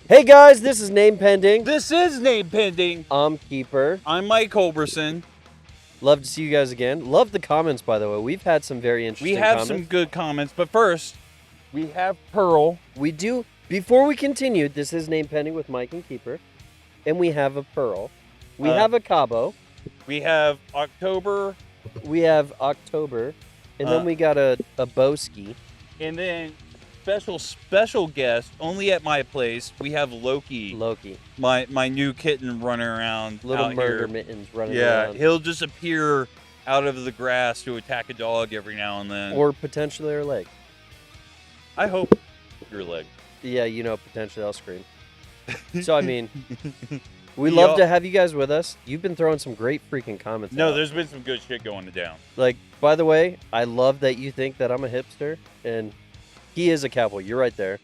Hey guys, this is Name Pending. This is Name Pending. I'm Keeper. I'm Mike Holberson. Love to see you guys again. Love the comments, by the way. We've had some very interesting comments. Some good comments, but first, we have Pearl. We do. Before we continue, this is Name Pending with Mike and Keeper. And we have a Pearl. We have a Cabo. We have October. We have October. And then we got a Boski. And then special guest, only at my place, we have Loki. My new kitten running around. Little murder here. mittens running around. Yeah, he'll just appear out of the grass to attack a dog every now and then. Or potentially our leg. I hope your leg. Yeah, potentially I'll scream. So, I mean, we love to have you guys with us. You've been throwing some great freaking comments out. There's been some good shit going down. Like, by the way, I love that you think that I'm a hipster, and he is a cowboy. You're right there.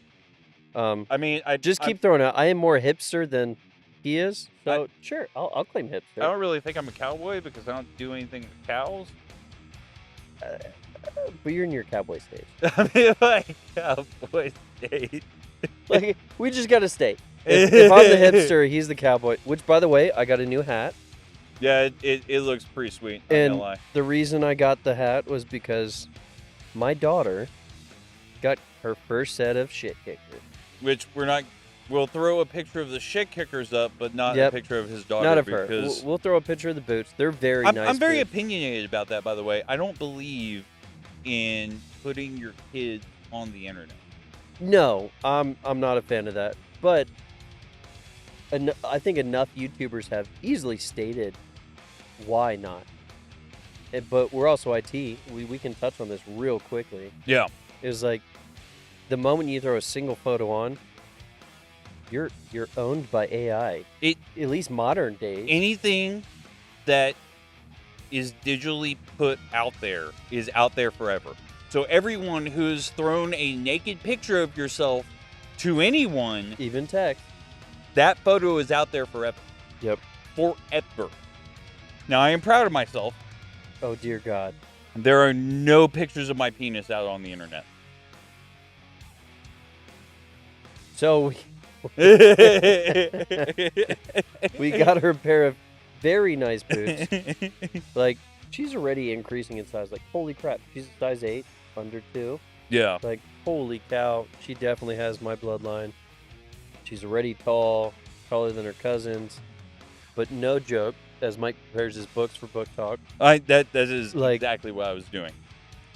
I just keep throwing out. I am more hipster than he is. So, sure, I'll claim hipster. I don't really think I'm a cowboy because I don't do anything with cows. But you're in your cowboy stage. I'm in my cowboy stage. Like, we just got to stay. If I'm the hipster, he's the cowboy. Which, by the way, I got a new hat. Yeah, it looks pretty sweet. And the reason I got the hat was because my daughter got her first set of shit kickers. Which we'll throw a picture of the shit kickers up, but not a picture of his daughter. Not of her. We'll throw a picture of the boots. They're very nice. I'm very boots. opinionated about that, by the way. I don't believe in putting your kids on the internet. No, I'm not a fan of that. But I think enough YouTubers have easily stated why not. But we're also IT. We can touch on this real quickly. Yeah. It's like the moment you throw a single photo on, you're owned by AI. At least modern days. Anything that is digitally put out there is out there forever. So everyone who's thrown a naked picture of yourself to anyone, even text, that photo is out there forever. Yep. Forever. Now, I am proud of myself. Oh, dear God. There are no pictures of my penis out on the internet. So, we got her a pair of very nice boots. Like, she's already increasing in size. Like, holy crap. She's a size 8, under 2. Yeah. Like, holy cow. She definitely has my bloodline. She's already tall, taller than her cousins. But no joke, as Mike prepares his books for book talk. That is exactly what I was doing.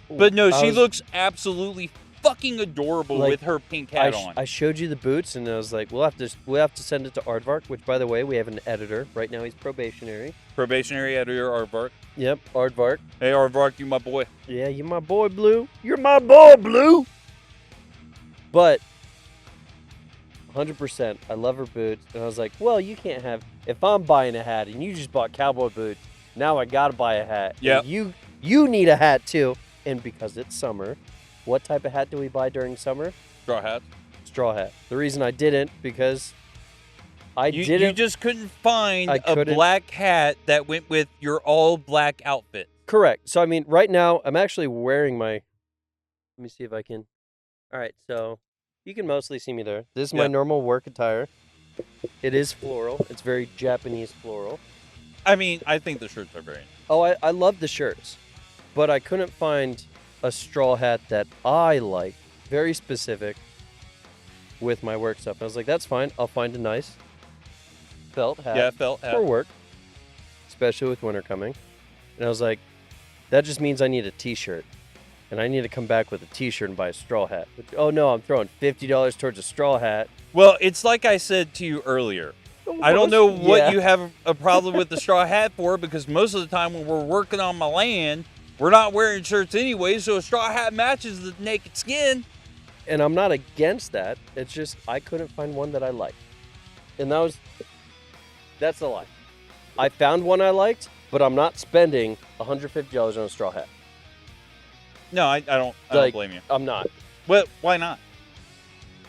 But no, she looks absolutely fucking adorable with her pink hat on. I showed you the boots, and I was like, we'll have to send it to Aardvark, which, by the way, we have an editor. Right now, he's probationary. Probationary editor, Aardvark. Yep, Aardvark. Hey, Aardvark, you my boy. Yeah, you my boy, Blue. You're my boy, Blue. But 100%, I love her boots. And I was like, well, you can't have... If I'm buying a hat and you just bought cowboy boots, now I got to buy a hat. Yeah. You need a hat, too. And because it's summer, what type of hat do we buy during summer? Straw hat. Straw hat. The reason I didn't, because you just couldn't find a black hat that went with your all-black outfit. Correct. So, I mean, right now, I'm actually wearing my... Let me see if I can... All right, so you can mostly see me there. This is my normal work attire. It is floral. It's very Japanese floral. I mean, I think the shirts are very nice. Oh, I love the shirts. But I couldn't find a straw hat that I like, very specific, with my work stuff. I was like, that's fine. I'll find a nice felt hat. Yeah, felt hat. For work, especially with winter coming. And I was like, that just means I need a t-shirt. And I need to come back with a t-shirt and buy a straw hat. But, oh, no, I'm throwing $50 towards a straw hat. Well, it's like I said to you earlier. I don't know what you have a problem with the straw hat for, because most of the time when we're working on my land, we're not wearing shirts anyway, so a straw hat matches the naked skin. And I'm not against that. It's just I couldn't find one that I liked. And that's a lie. I found one I liked, but I'm not spending $150 on a straw hat. No, I don't blame you. I'm not. Well, why not?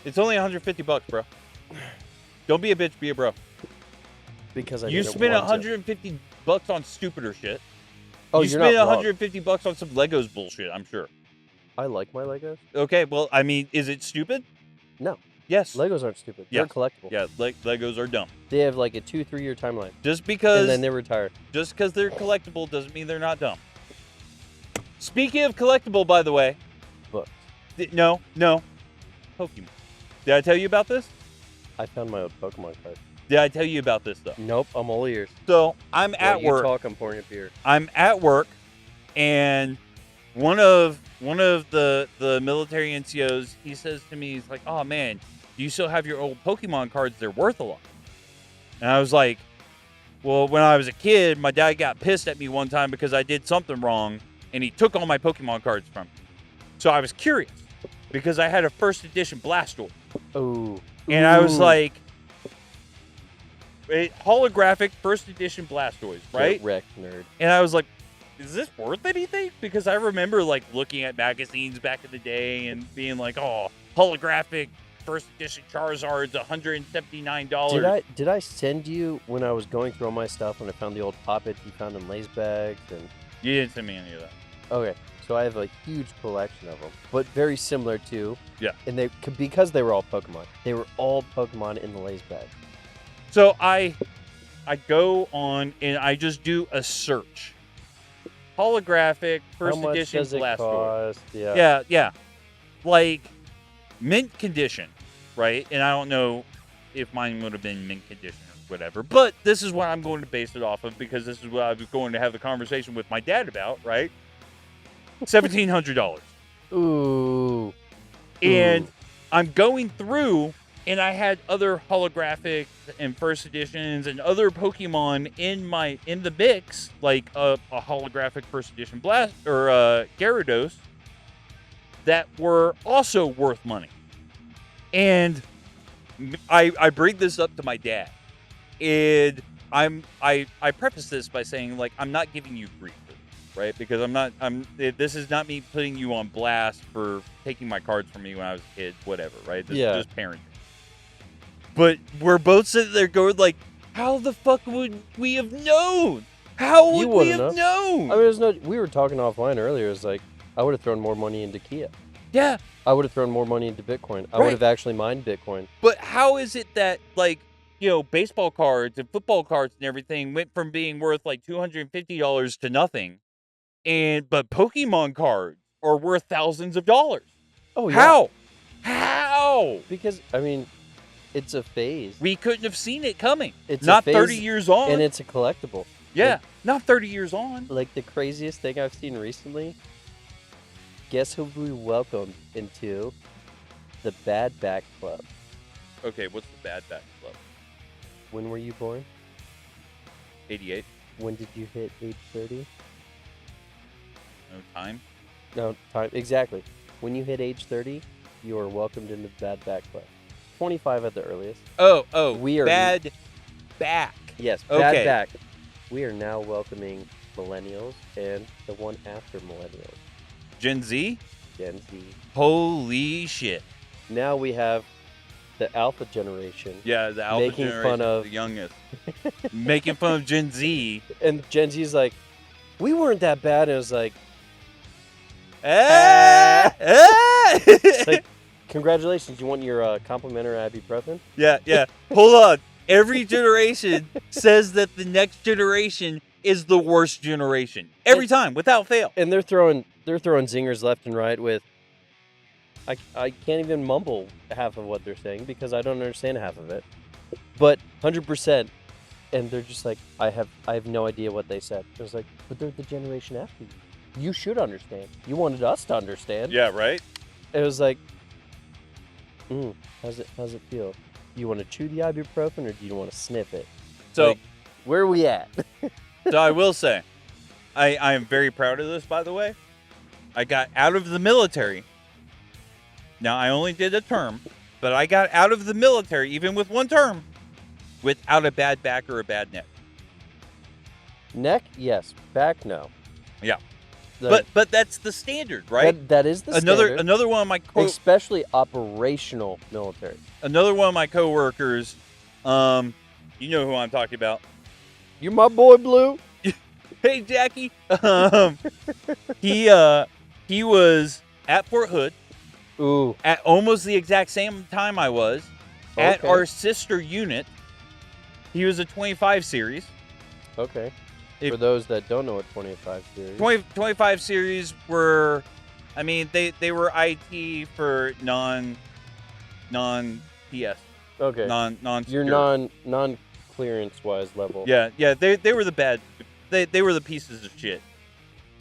It's only $150, bro. Don't be a bitch, be a bro. Because you spent $150 on stupider shit. Oh, you spent $150 on some Legos bullshit, I'm sure. I like my Legos. Okay, well, I mean, is it stupid? No. Yes. Legos aren't stupid. Yeah. They're collectible. Yeah, Legos are dumb. They have like a 2-3 year timeline. Just because And then they retire. Just because they're collectible doesn't mean they're not dumb. Speaking of collectible, by the way. Books. No. Pokemon. Did I tell you about this? I found my old Pokemon card. Did I tell you about this, though? Nope, I'm all ears. So, I'm at You work. talk, I'm pouring a beer. I'm at work, and one of the military NCOs, he says to me, he's like, "Oh man, do you still have your old Pokemon cards? They're worth a lot." And I was like, "Well, when I was a kid, my dad got pissed at me one time because I did something wrong, and he took all my Pokemon cards from me. So I was curious because I had a first edition Blastoise, Ooh. and I was like." A holographic first edition Blastoise, right? Get wrecked, nerd. And I was like, is this worth anything? Because I remember like looking at magazines back in the day and being like, oh, holographic first edition Charizard's $179. Did I send you when I was going through all my stuff when I found the old Poppets you found in Lay's bags and You didn't send me any of that. Okay. So I have a huge collection of them, but very similar to Yeah. And because they were all Pokemon. They were all Pokemon in the Lay's bag. So I go on and I just do a search. Holographic first edition Blastoise. Yeah. Like mint condition, right? And I don't know if mine would have been mint condition or whatever, but this is what I'm going to base it off of because this is what I was going to have the conversation with my dad about, right? $1,700. Ooh. And I'm going through and I had other holographic and first editions and other Pokemon in the mix, like a holographic first edition Gyarados that were also worth money. And I bring this up to my dad, and I preface this by saying like I'm not giving you grief, right? Because this is not me putting you on blast for taking my cards from me when I was a kid, whatever, right? This is just parenting. But we're both sitting there going like, how the fuck would we have known? How would we have known? I mean, we were talking offline earlier. It's like, I would have thrown more money into Kia. Yeah. I would have thrown more money into Bitcoin. I would have actually mined Bitcoin. But how is it that, like, you know, baseball cards and football cards and everything went from being worth like $250 to nothing, but Pokemon cards are worth thousands of dollars? Oh, yeah. How? Because, I mean, it's a phase. We couldn't have seen it coming. It's not a phase, 30 years on. And it's a collectible. Yeah, not 30 years on. Like, the craziest thing I've seen recently, guess who we welcomed into the Bad Back Club? Okay, what's the Bad Back Club? When were you born? 88. When did you hit age 30? No time? No, time. Exactly. When you hit age 30, you are welcomed into the Bad Back Club. 25 at the earliest. Oh, we are Bad Back. Yes, Bad Back. We are now welcoming millennials and the one after millennials. Gen Z? Gen Z. Holy shit. Now we have the Alpha generation. Yeah, the Alpha making generation, fun of the youngest. Making fun of Gen Z. And Gen Z's like, we weren't that bad. And it was like, It's like, congratulations, you want your complimentary ibuprofen? Yeah. Hold on. Every generation says that the next generation is the worst generation. Every time, without fail. And they're throwing zingers left and right with, I can't even mumble half of what they're saying because I don't understand half of it. But 100%, and they're just like, I have no idea what they said. It was like, but they're the generation after you. You should understand. You wanted us to understand. Yeah, right? It was like, how's it feel? Do you want to chew the ibuprofen or do you want to sniff it? So, like, where are we at? So I will say, I am very proud of this, by the way. I got out of the military. Now, I only did a term, but I got out of the military, even with one term, without a bad back or a bad neck. Neck, yes. Back, no. Yeah. But that's the standard, right? That is the standard. Another one of my especially operational military. Another one of my coworkers, you know who I'm talking about. You're my boy, Blue. Hey, Jackie. He was at Fort Hood, Ooh. At almost the exact same time I was. At our sister unit, he was a 25 series. Okay. For those that don't know what 25 series. 25 series were, I mean, they were IT for non-PS. Okay. Non Your non clearance wise level. Yeah, they were the bad. They were the pieces of shit,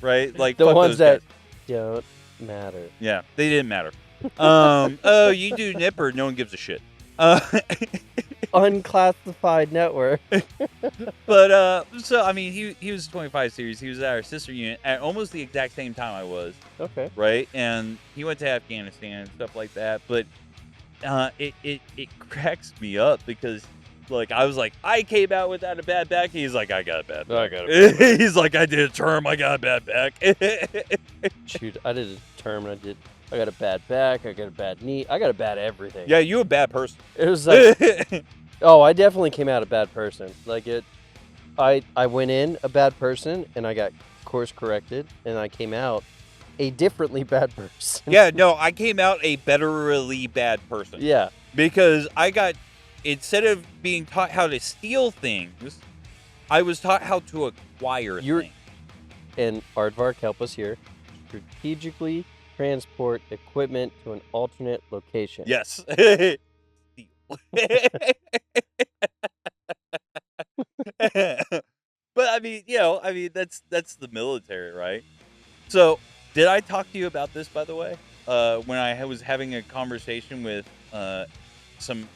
right? Like the fuck ones those that guys. don't matter. Yeah, they didn't matter. Oh, you do Nipper, no one gives a shit. Unclassified network. But so I mean, he was 25 series. He was at our sister unit at almost the exact same time I was. Okay. Right, and he went to Afghanistan and stuff like that. But it cracks me up because like I was like, I came out without a bad back. He's like, I got a bad back. He's like, I did a term. I got a bad back. Shoot, I did a term. And I got a bad back. I got a bad knee. I got a bad everything. Yeah, you a bad person. It was like, oh, I definitely came out a bad person. Like I went in a bad person and I got course corrected and I came out a differently bad person. Yeah, no, I came out a betterly bad person. Yeah. Because I got, instead of being taught how to steal things, I was taught how to acquire things. And Aardvark, help us here. Strategically transport equipment to an alternate location. Yes. But I mean, that's the military, right? So, did I talk to you about this, by the way? When I was having a conversation with some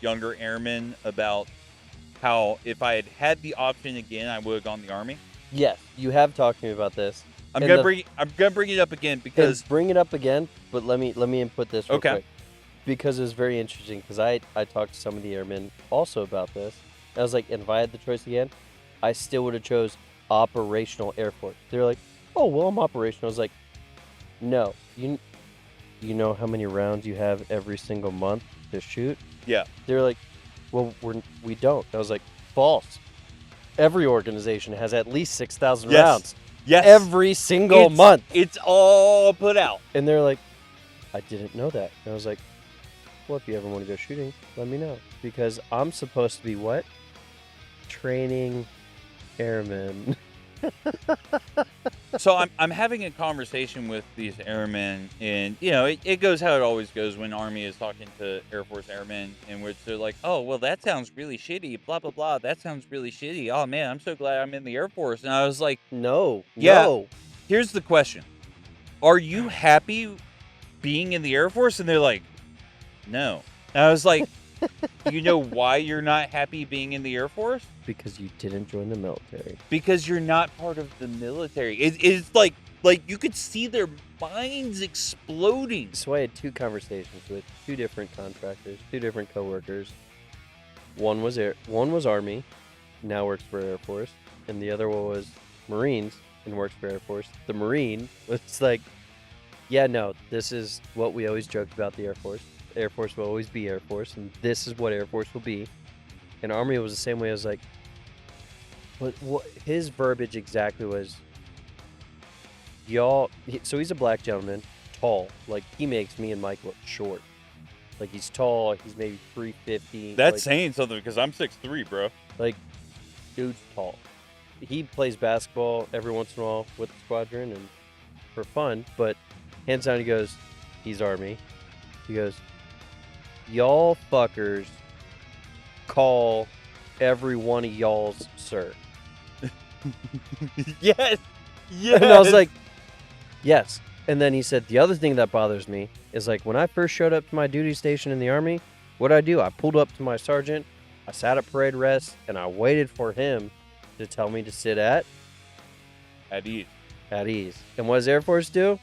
younger airmen about how if I had the option again, I would have gone the Army. Yes, you have talked to me about this. I'm gonna bring it up again because bring it up again. But let me input this real okay. quick because it's very interesting. Because I talked to some of the airmen also about this. I was like, and if I had the choice again, I still would have chose operational Air Force. They're like, oh well, I'm operational. I was like, no, you know how many rounds you have every single month to shoot? Yeah. They're like, well, we don't. I was like, false. Every organization has at least 6,000 rounds. Yes. Every single month. It's all put out. And they're like, I didn't know that. And I was like, well, if you ever want to go shooting, let me know. Because I'm supposed to be what? Training airmen. So I'm having a conversation with these airmen, and it goes how it always goes when Army is talking to Air Force airmen, in which they're like, oh well, that sounds really shitty, blah blah blah, that sounds really shitty, oh man, I'm so glad I'm in the Air Force. And I was like, no. Here's the question, are you happy being in the Air Force? And they're like, no. And I was like, you know why you're not happy being in the Air Force? Because you didn't join the military. Because you're not part of the military. It's like you could see their minds exploding. So I had two conversations with two different contractors, two different coworkers. One was Army, now works for Air Force, and the other one was Marines and works for Air Force. The Marine was like, yeah, no, this is what we always joked about the Air Force. Air Force will always be Air Force, and this is what Air Force will be. And Army was the same way. I was like, but what his verbiage exactly was, y'all. So he's a black gentleman, tall. Like he makes me and Mike look short. Like he's tall. He's maybe 350. That's saying something because I'm 6'3", bro. Like, dude's tall. He plays basketball every once in a while with the squadron and for fun. But hands down, he goes, he's Army. He goes, y'all fuckers call every one of y'all's sir. Yes. And I was like, yes. And then he said, the other thing that bothers me is like when I first showed up to my duty station in the Army, what I do? I pulled up to my sergeant, I sat at parade rest, and I waited for him to tell me to sit at ease. At ease. And what does Air Force do?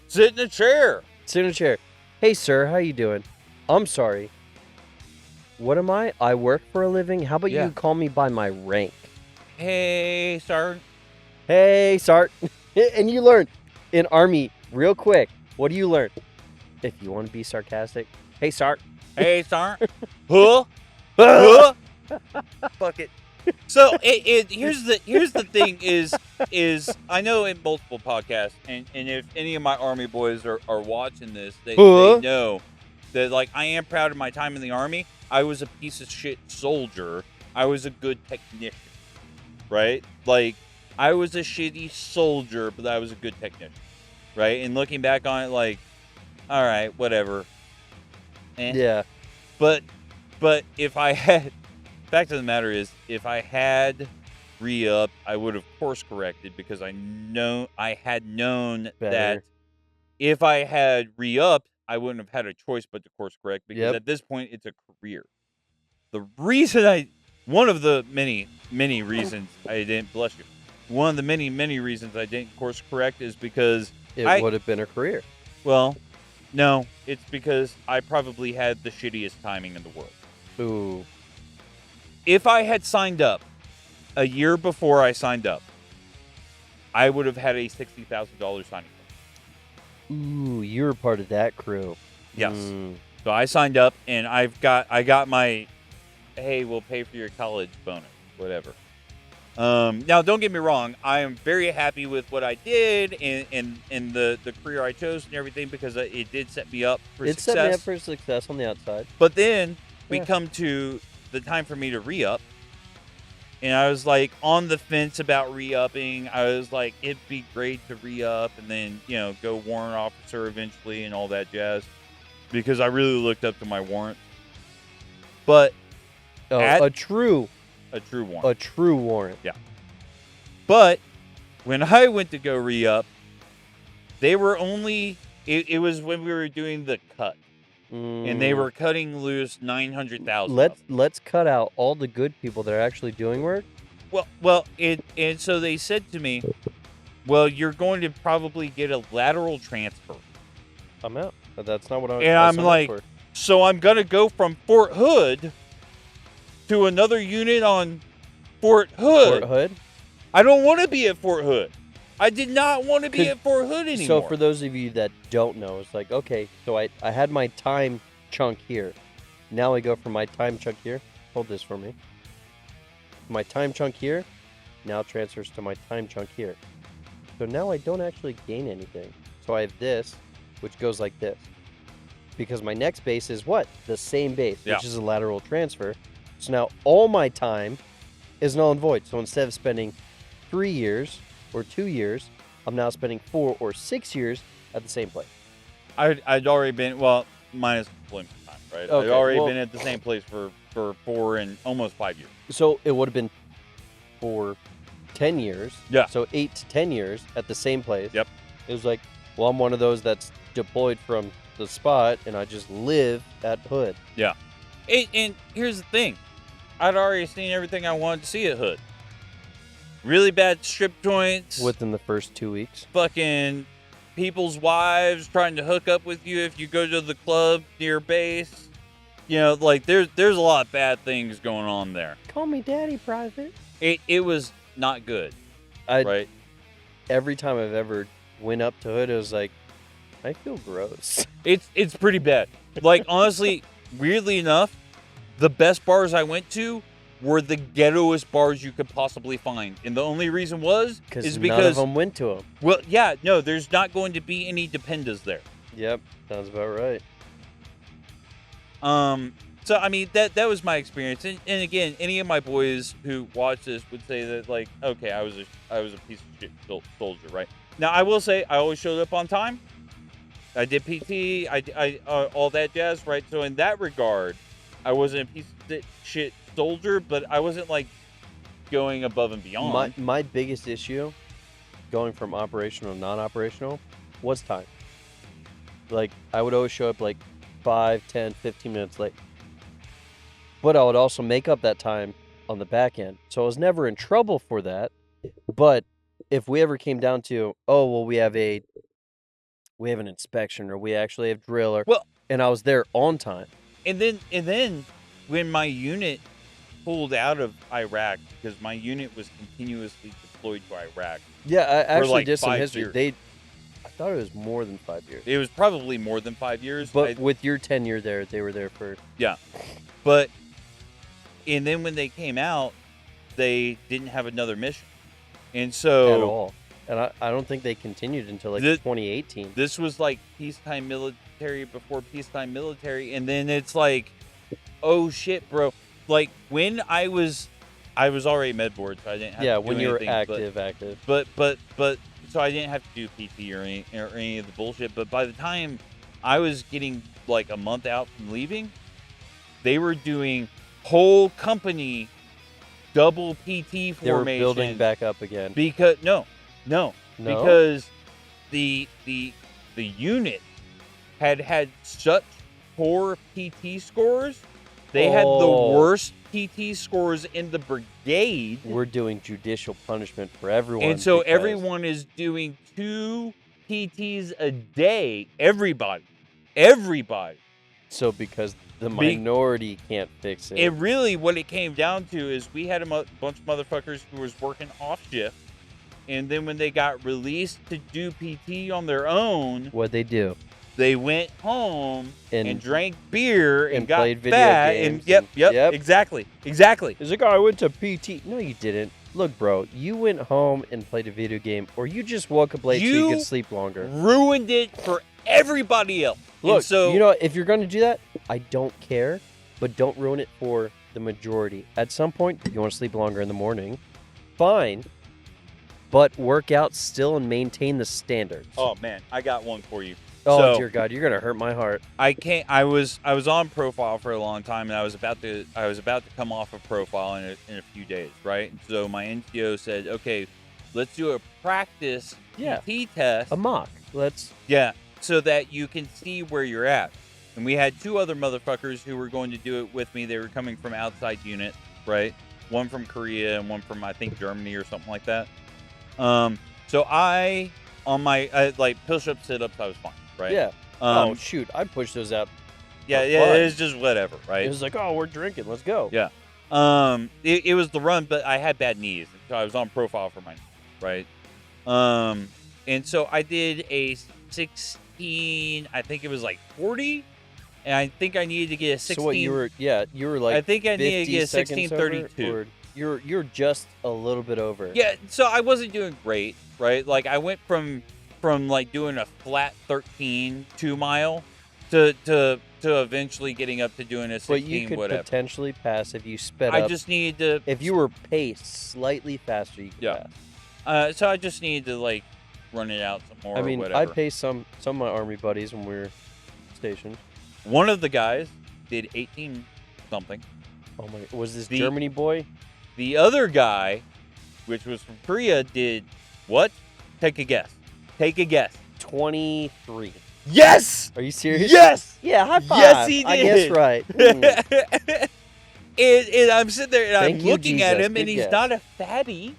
Sit in a chair. Sit in a chair. Hey, sir, how you doing? I'm sorry. What am I? I work for a living? How about you call me by my rank? Hey, Sart. Hey, Sart. And you learn in Army, real quick, what do you learn? If you want to be sarcastic, hey, Sart. Hey, Sart. Huh? Huh? Fuck it. So here's the thing is I know in multiple podcasts, and if any of my Army boys are watching this, they know that, like, I am proud of my time in the Army. I was a piece of shit soldier. I was a good technician, right? Like, I was a shitty soldier, but I was a good technician, right? And looking back on it, like, all right, whatever. Yeah. But if I had, fact of the matter is, if I had re-upped, I would have course corrected, because I had known that if I had re-upped, I wouldn't have had a choice but to course correct, because at this point it's a career. The reason one of the many reasons I didn't, bless you, one of the many reasons I didn't course correct is because it would have been a career. Well, no, it's because I probably had the shittiest timing in the world. Ooh. If I had signed up a year before I signed up, I would have had a $60,000 signing bonus. Ooh, you were part of that crew. Yes. So I signed up, and I got my, hey, we'll pay for your college bonus, whatever. Now, don't get me wrong. I am very happy with what I did and the career I chose and everything, because it did set me up for success. It set me up for success on the outside. But then we come to the time for me to re-up, and I was like on the fence about re-upping. I was like, it'd be great to re-up and then, go warrant officer eventually and all that jazz, because I really looked up to my warrant. But a true warrant. A true warrant. Yeah. But when I went to go re-up, they were only, it was when we were doing the cut. And they were cutting loose 900,000. Let's cut out all the good people that are actually doing work. And so they said to me, well, you're going to probably get a lateral transfer. I'm out. That's not what I was. And I'm like, so I'm going to go from Fort Hood to another unit on Fort Hood. Fort Hood? I don't want to be at Fort Hood. I did not want to be at Fort Hood anymore. So for those of you that don't know, it's like, okay, so I had my time chunk here. Now I go from my time chunk here. Hold this for me. My time chunk here now transfers to my time chunk here. So now I don't actually gain anything. So I have this, which goes like this. Because my next base is what? The same base, which is a lateral transfer. So now all my time is null and void. So instead of spending 3 years or 2 years, I'm now spending 4 or 6 years at the same place. I'd already been, well, minus employment time, right? Okay, I'd already been at the same place for 4 and almost 5 years. So it would have been for 10 years. Yeah. So 8 to 10 years at the same place. Yep. It was like, well, I'm one of those that's deployed from the spot, and I just live at Hood. Yeah. And here's the thing. I'd already seen everything I wanted to see at Hood. Really bad strip joints. Within the first 2 weeks. Fucking people's wives trying to hook up with you if you go to the club near base. Like, there's a lot of bad things going on there. Call me daddy, Private. It was not good. Right? Every time I've ever went up to Hood, it was like, I feel gross. It's pretty bad. Like, honestly, weirdly enough, the best bars I went to were the ghettoest bars you could possibly find. And the only reason is because none of them went to them. Well, yeah, no, there's not going to be any dependas there. Yep, sounds about right. So I mean, that was my experience. And again, any of my boys who watch this would say that, like, okay, I was a piece of shit soldier, right? Now, I will say I always showed up on time. I did PT, I all that jazz, right? So in that regard, I wasn't a piece of shit soldier, but I wasn't like going above and beyond. My biggest issue going from operational to non-operational was time. Like, I would always show up like 5, 10, 15 minutes late. But I would also make up that time on the back end. So I was never in trouble for that. But if we ever came down to, oh, well, we have an inspection, or we actually have drill, and I was there on time. And then when my unit pulled out of Iraq, because my unit was continuously deployed to Iraq. Yeah, I actually like did some 5 history. years. I thought it was more than 5 years. It was probably more than 5 years. But with your tenure there, they were there for... Yeah. But, and then when they came out, they didn't have another mission. And so at all. And I don't think they continued until like 2018. This was like peacetime military before peacetime military, and then it's like, oh shit, bro. Like when I was already med board, so I didn't have to do when you were anything, active. But so I didn't have to do PT or any of the bullshit. But by the time I was getting like a month out from leaving, they were doing whole company double PT formation. They were building back up again. Because no, because the unit had such poor PT scores. They had the worst PT scores in the brigade. We're doing judicial punishment for everyone. And so everyone is doing 2 PTs a day. Everybody. So because the minority can't fix it. It really, what it came down to is we had a bunch of motherfuckers who was working off shift. And then when they got released to do PT on their own, what'd they do? They went home and drank beer and got played video fat. games. And yep, exactly. He's like, oh, I went to PT. No, you didn't. Look, bro, you went home and played a video game, or you just woke up late so you could sleep longer. Ruined it for everybody else. Look, so, you know, if you're going to do that, I don't care, but don't ruin it for the majority. At some point, if you want to sleep longer in the morning, fine, but work out still and maintain the standards. Oh, man, I got one for you. Oh, dear God, you're going to hurt my heart. I was on profile for a long time, and I was about to come off of profile in a few days, right? So my NCO said, okay, let's do a practice PT test. A mock. So that you can see where you're at. And we had 2 other motherfuckers who were going to do it with me. They were coming from outside unit, right? One from Korea and one from, I think, Germany or something like that. So on my like push-ups, sit-ups, I was fine, right? Yeah. Oh, shoot. I'd push those out. Yeah, it was just whatever, right? It was like, oh, we're drinking. Let's go. Yeah. It was the run, but I had bad knees. So I was on profile for my knees, right? And so I did a 16, I think it was like 40. And I think I needed to get a 16. So what, you were like, I think I needed to get a 16:32. You're just a little bit over. Yeah, so I wasn't doing great, right? Like I went from like doing a flat 13 2-mile to eventually getting up to doing a 16 but you could whatever. Potentially pass if you sped up. I just needed to. If you were paced slightly faster, you could pass. So I just needed to like run it out some more. I mean, or whatever. I paced some of my Army buddies when we were stationed. One of the guys did 18 something. Oh my! Was this Germany boy? The other guy, which was from Korea, did what? Take a guess. 23. Yes! Are you serious? Yes! Yeah, high five. Yes, he did. I guess right. And I'm sitting there and Thank I'm you, looking at Jesus. him, Good and he's guess. not a fatty,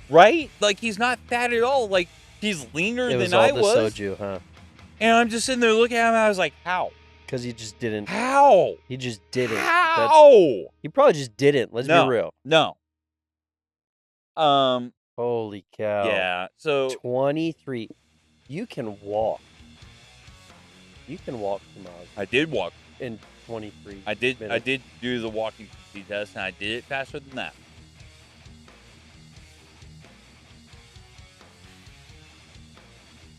right? Like he's not fat at all. Like he's leaner than I was. It was all the soju, huh? And I'm just sitting there looking at him, and I was like, "How? Because he just didn't. How? He just didn't. How? He probably just didn't. Let's be real. No. Holy cow. Yeah. So 23. You can walk. You can walk 2 miles. I did walk in 23. I did. minutes. I did do the walking PT test, and I did it faster than that.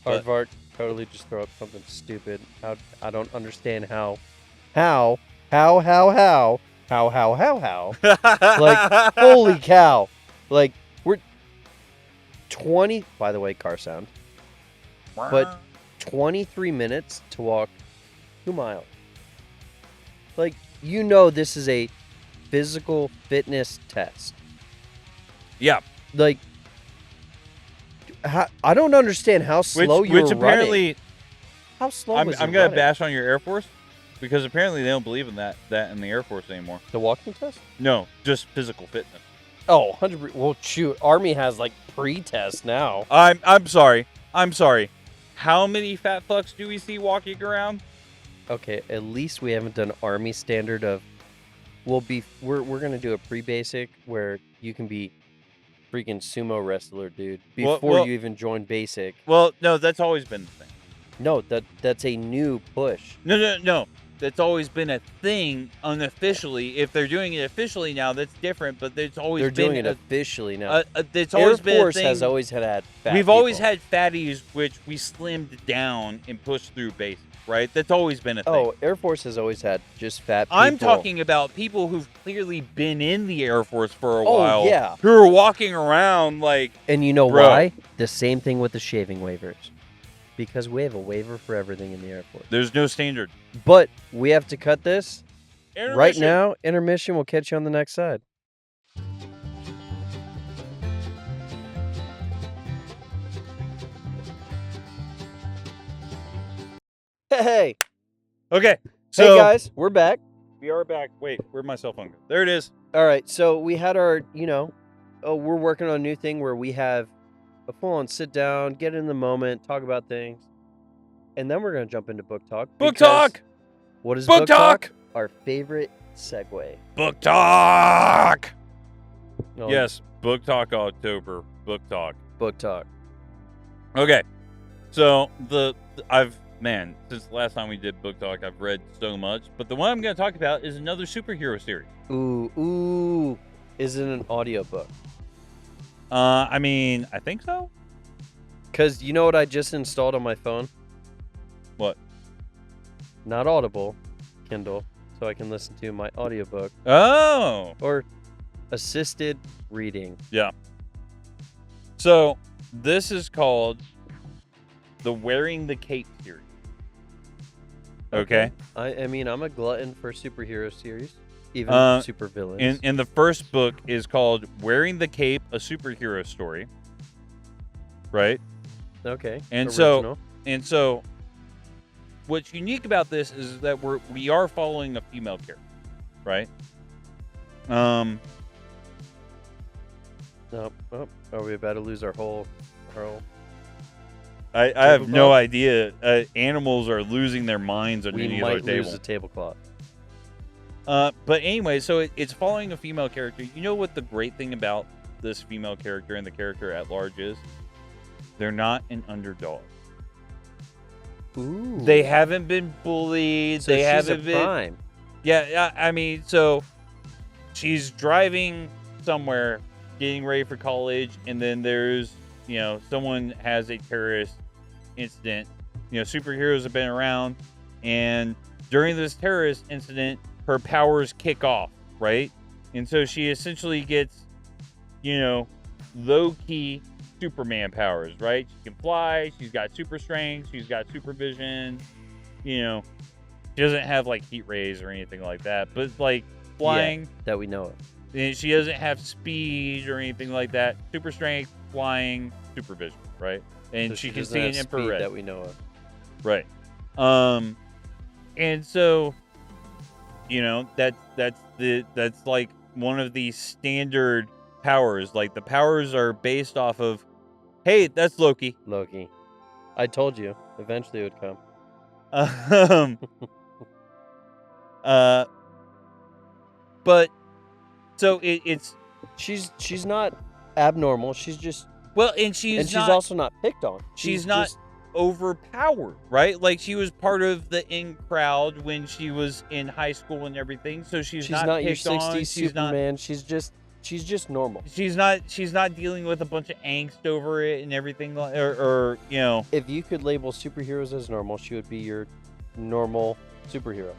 Hardvark totally just throw up something stupid. I don't understand how. Like, holy cow. Like, we're 20, by the way, car sound. But 23 minutes to walk 2 miles. Like, you know this is a physical fitness test. Yeah. Like, I don't understand how slow you're running. Apparently, how slow I'm was going to bash on your Air Force because apparently they don't believe in that in the Air Force anymore. The walking test? No, just physical fitness. Oh, 100%. Well, shoot, Army has like pre-test now. I'm sorry. How many fat fucks do we see walking around? Okay, at least we haven't done Army standard of. We're gonna do a pre-basic where you can be freaking sumo wrestler, dude, before you even join basic. Well, no, that's always been the thing. No, that's a new push. No. That's always been a thing unofficially. If they're doing it officially now, that's different. But there's always They're been doing it officially now. It's Air always been a Force thing. has always had fat We've people. always had fatties, which we slimmed down and pushed through basics, right? That's always been a thing. Oh, Air Force has always had just fat people. I'm talking about people who've clearly been in the Air Force for a while. Yeah. Who are walking around like. And you know Bro. why? The same thing with the shaving waivers. Because we have a waiver for everything in the Air Force. There's no standard. But we have to cut this. Intermission. Right now, intermission. We'll catch you on the next side. Hey. Okay. So, Hey, guys. We're back. We are back. Wait, where'd my cell phone go? There it is. All right. So we had our, we're working on a new thing where we have a full-on sit down, get in the moment, talk about things. And then we're going to jump into book talk. Book talk. What is book talk? Our favorite segue. Book talk. Oh, Yes, book talk October. Book talk. Book talk. Okay. So since the last time we did book talk, I've read so much. But the one I'm going to talk about is another superhero series. Ooh. Is it an audiobook? I think so. Because you know what I just installed on my phone? What? Not Audible, Kindle, so I can listen to my audiobook. Oh. Or assisted reading. Yeah. So this is called the Wearing the Cape series. Okay. I'm a glutton for superhero series, even supervillains. And the first book is called Wearing the Cape, a Superhero Story. Right? Okay. And original. so what's unique about this is that we are following a female character, right? Oh, are we about to lose our whole I have no idea. Animals are losing their minds underneath we our might table. lose the tablecloth. But anyway, so it's following a female character. You know what the great thing about this female character and the character at large is? They're not an underdog. Ooh. They haven't been bullied. So they she's haven't a been. prime. Yeah, so she's driving somewhere, getting ready for college, and then there's, someone has a terrorist incident. Superheroes have been around, and during this terrorist incident, her powers kick off, right? And so she essentially gets, low-key Superman powers, right? She can fly, she's got super strength, she's got supervision, she doesn't have like heat rays or anything like that, but like flying that we know of. And she doesn't have speed or anything like that. Super strength, flying, supervision, right? And So she can doesn't see have in speed infrared. that we know of. Right. And so, that's like one of the standard powers. Like the powers are based off of, hey, that's Loki. I told you, eventually it would come. But so it's she's not abnormal. She's just she's also not picked on. She's not overpowered, right? Like she was part of the in crowd when she was in high school and everything. So she's not your picked on. 60s Superman. She's just normal. She's not dealing with a bunch of angst over it and everything, or If you could label superheroes as normal, she would be your normal superhero.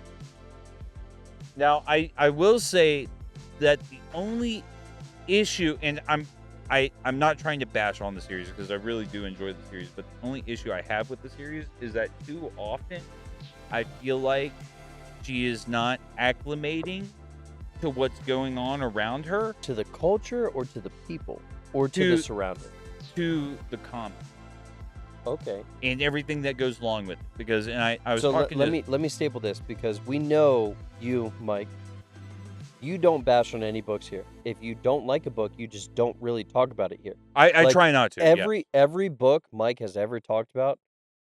Now, I will say that the only issue, and I'm not trying to bash on the series because I really do enjoy the series, but the only issue I have with the series is that too often I feel like she is not acclimating to what's going on around her. To the culture or to the people? Or to the surroundings? To the comics. Okay. And everything that goes along with it. Because I was so talking let me staple this, because we know you, Mike. You don't bash on any books here. If you don't like a book, you just don't really talk about it here. I try not to. Every book Mike has ever talked about,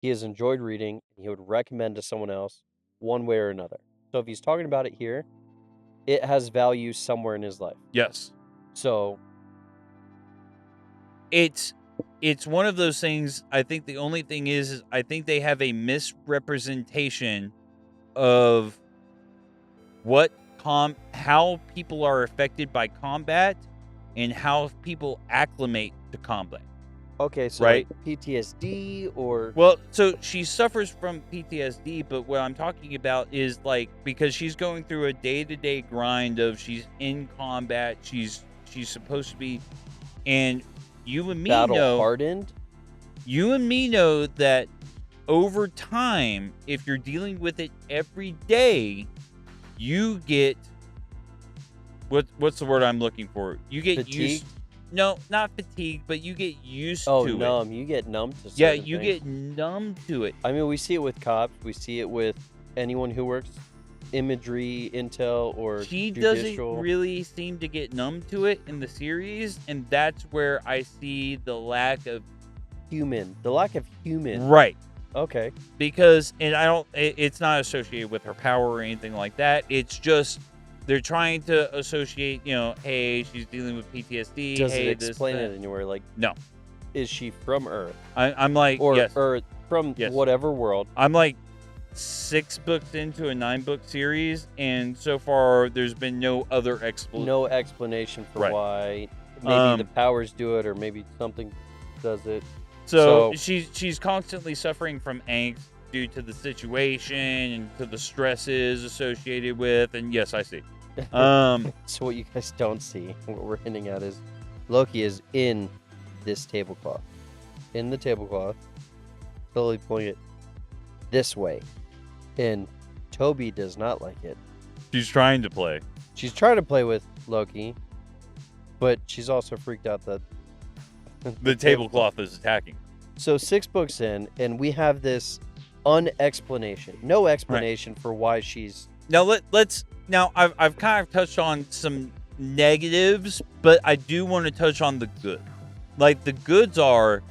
he has enjoyed reading, and he would recommend to someone else one way or another. So if he's talking about it here, it has value somewhere in his life. Yes. So it's one of those things. I think the only thing is I think they have a misrepresentation of how people are affected by combat and how people acclimate to combat. Okay, so right? like PTSD or Well, so she suffers from PTSD, but what I'm talking about is like because she's going through a day-to-day grind of she's in combat, she's supposed to be, and you and me battle hardened. You and me know that over time, if you're dealing with it every day, you get what's the word I'm looking for? You get Fatigued? used. No, not fatigue, but you get used Oh, to numb. it. You get numb to Yeah, certain you things. get numb to it. I mean, we see it with cops. We see it with anyone who works imagery, intel, or She judicial. doesn't really seem to get numb to it in the series, and that's where I see the lack of Human. The lack of human. right. Okay. Because it's not associated with her power or anything like that. It's just they're trying to associate, hey, she's dealing with PTSD. Does hey, it explain this, it anywhere? Like, no. Is she from Earth? I'm like, Or yes. Earth, from Yes. whatever world? I'm like 6 books into a 9-book series, and so far there's been no other explanation. No explanation for Right. why. Maybe the powers do it, or maybe something does it. So she's constantly suffering from angst due to the situation and to the stresses associated with, and yes, I see. So what you guys don't see, what we're hinting at is Loki is in this tablecloth. In the tablecloth, slowly pulling it this way. And Toby does not like it. She's trying to play. She's trying to play with Loki, but she's also freaked out that The tablecloth is attacking. So 6 books in, and we have this unexplanation. No explanation for why she's... Now let's I've kind of touched on some negatives, but I do want to touch on the good. Like the goods are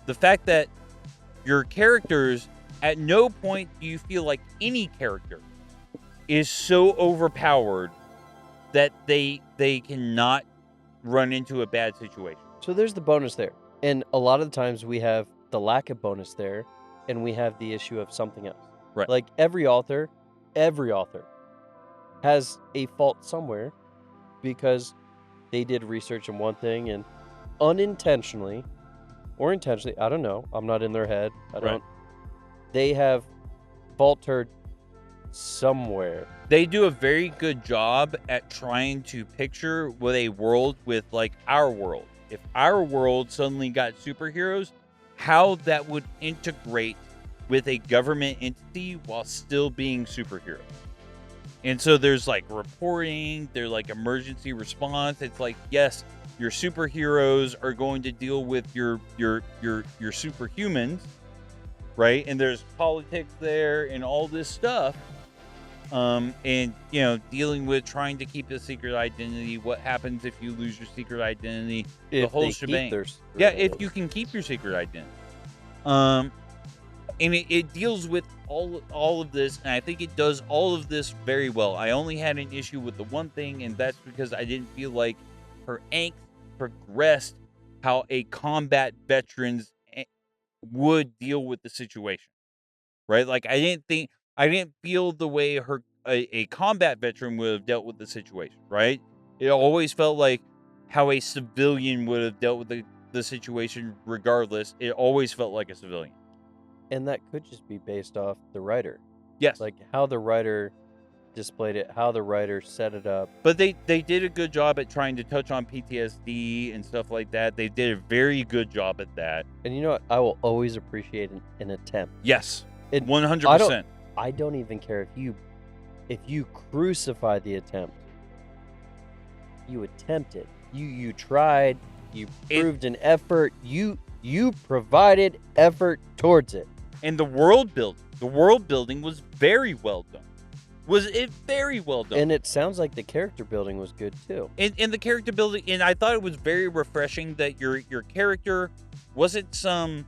the fact that your characters at no point do you feel like any character is so overpowered that they cannot run into a bad situation. So there's the bonus there. And a lot of the times we have the lack of bonus there, and we have the issue of something else. Right. Like every author has a fault somewhere because they did research in one thing and unintentionally or intentionally, I don't know, I'm not in their head, they have faltered somewhere. They do a very good job at trying to picture with a world with like our world. If our world suddenly got superheroes, how that would integrate with a government entity while still being superheroes. And so there's like reporting, there's like emergency response. It's like, yes, your superheroes are going to deal with your superhumans, right? And there's politics there and all this stuff. And dealing with trying to keep a secret identity. What happens if you lose your secret identity? The whole shebang. If you can keep your secret identity. And it deals with all of this, and I think it does all of this very well. I only had an issue with the one thing, and that's because I didn't feel like her angst progressed how a combat veteran's would deal with the situation, right? Like I didn't feel the way a combat veteran would have dealt with the situation, right? It always felt like how a civilian would have dealt with the situation regardless. It always felt like a civilian. And that could just be based off the writer. Yes. Like how the writer displayed it, how the writer set it up. But they did a good job at trying to touch on PTSD and stuff like that. They did a very good job at that. And you know what? I will always appreciate an attempt. Yes. 100%. I don't even care if you crucify the attempt. You attempted. You tried. You proved an effort. You provided effort towards it. And the world building was very well done. Was it very well done? And it sounds like the character building was good too. And the character building, and I thought it was very refreshing that your character wasn't some,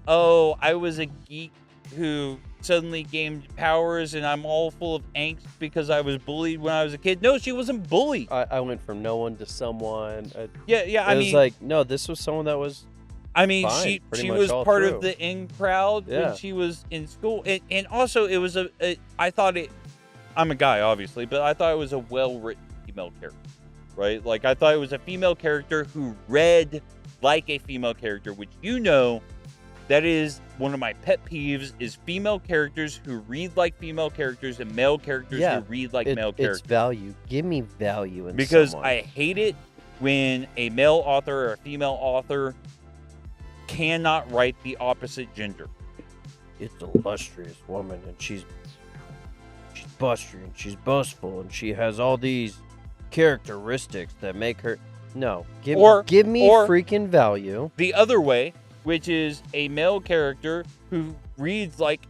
I was a geek who suddenly gained powers and I'm all full of angst because I was bullied when I was a kid. No, she wasn't bullied. I went from no one to someone. Yeah. I was like, no, this was someone that was I mean, fine, pretty she much was all part through. of the in crowd when she was in school, and also it was I thought it. I'm a guy, obviously, but I thought it was a well-written female character, right? Like, I thought it was a female character who read like a female character, which that is one of my pet peeves, is female characters who read like female characters and male characters who read like male characters. It's value. Give me value in because someone. I hate it when a male author or a female author cannot write the opposite gender. It's an illustrious woman, and she's bustry, and she's boastful, and she has all these characteristics that make her... No. Give me freaking value. The other way, which is a male character who reads like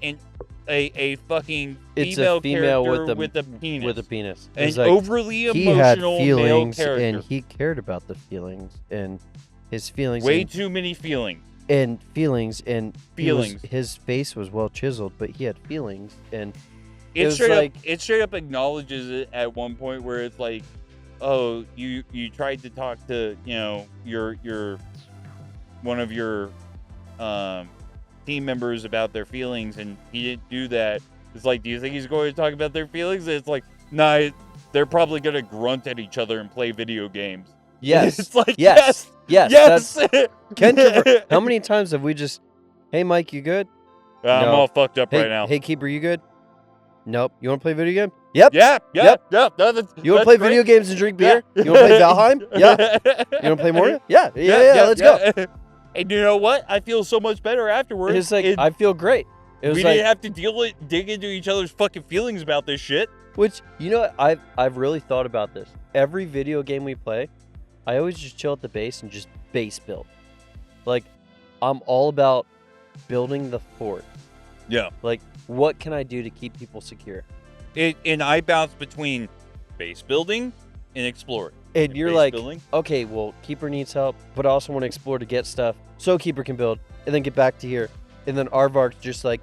a fucking female character with a penis. With a penis. An like, overly emotional he had feelings, male character. and he cared about the feelings, and his feelings. Way too many feelings. And feelings, and feelings. His face was well chiseled, but he had feelings, and it straight up acknowledges it at one point where it's like, oh, you tried to talk to your one of your team members about their feelings, and he didn't do that. It's like, do you think he's going to talk about their feelings? And it's like, nah, they're probably going to grunt at each other and play video games. Yes. It's like, yes. Kendra, how many times have we just, hey, Mike, you good? I'm all fucked up right now. Hey, Keeper, you good? Nope. You want to play video game? Yep. Yep. No, you want to play video games and drink beer? Yeah. You want to play Valheim? Yeah. You want to play more? Yeah. Let's go. And you know what? I feel so much better afterwards. It's like, I feel great. We didn't have to dig into each other's fucking feelings about this shit. Which, you know what? I've really thought about this. Every video game we play, I always just chill at the base and just base build. Like, I'm all about building the fort. Yeah. Like, what can I do to keep people secure? And I bounce between base building and exploring. And you're like, okay, well, Keeper needs help, but I also want to explore to get stuff so Keeper can build and then get back to here. And then Aardvark's just like,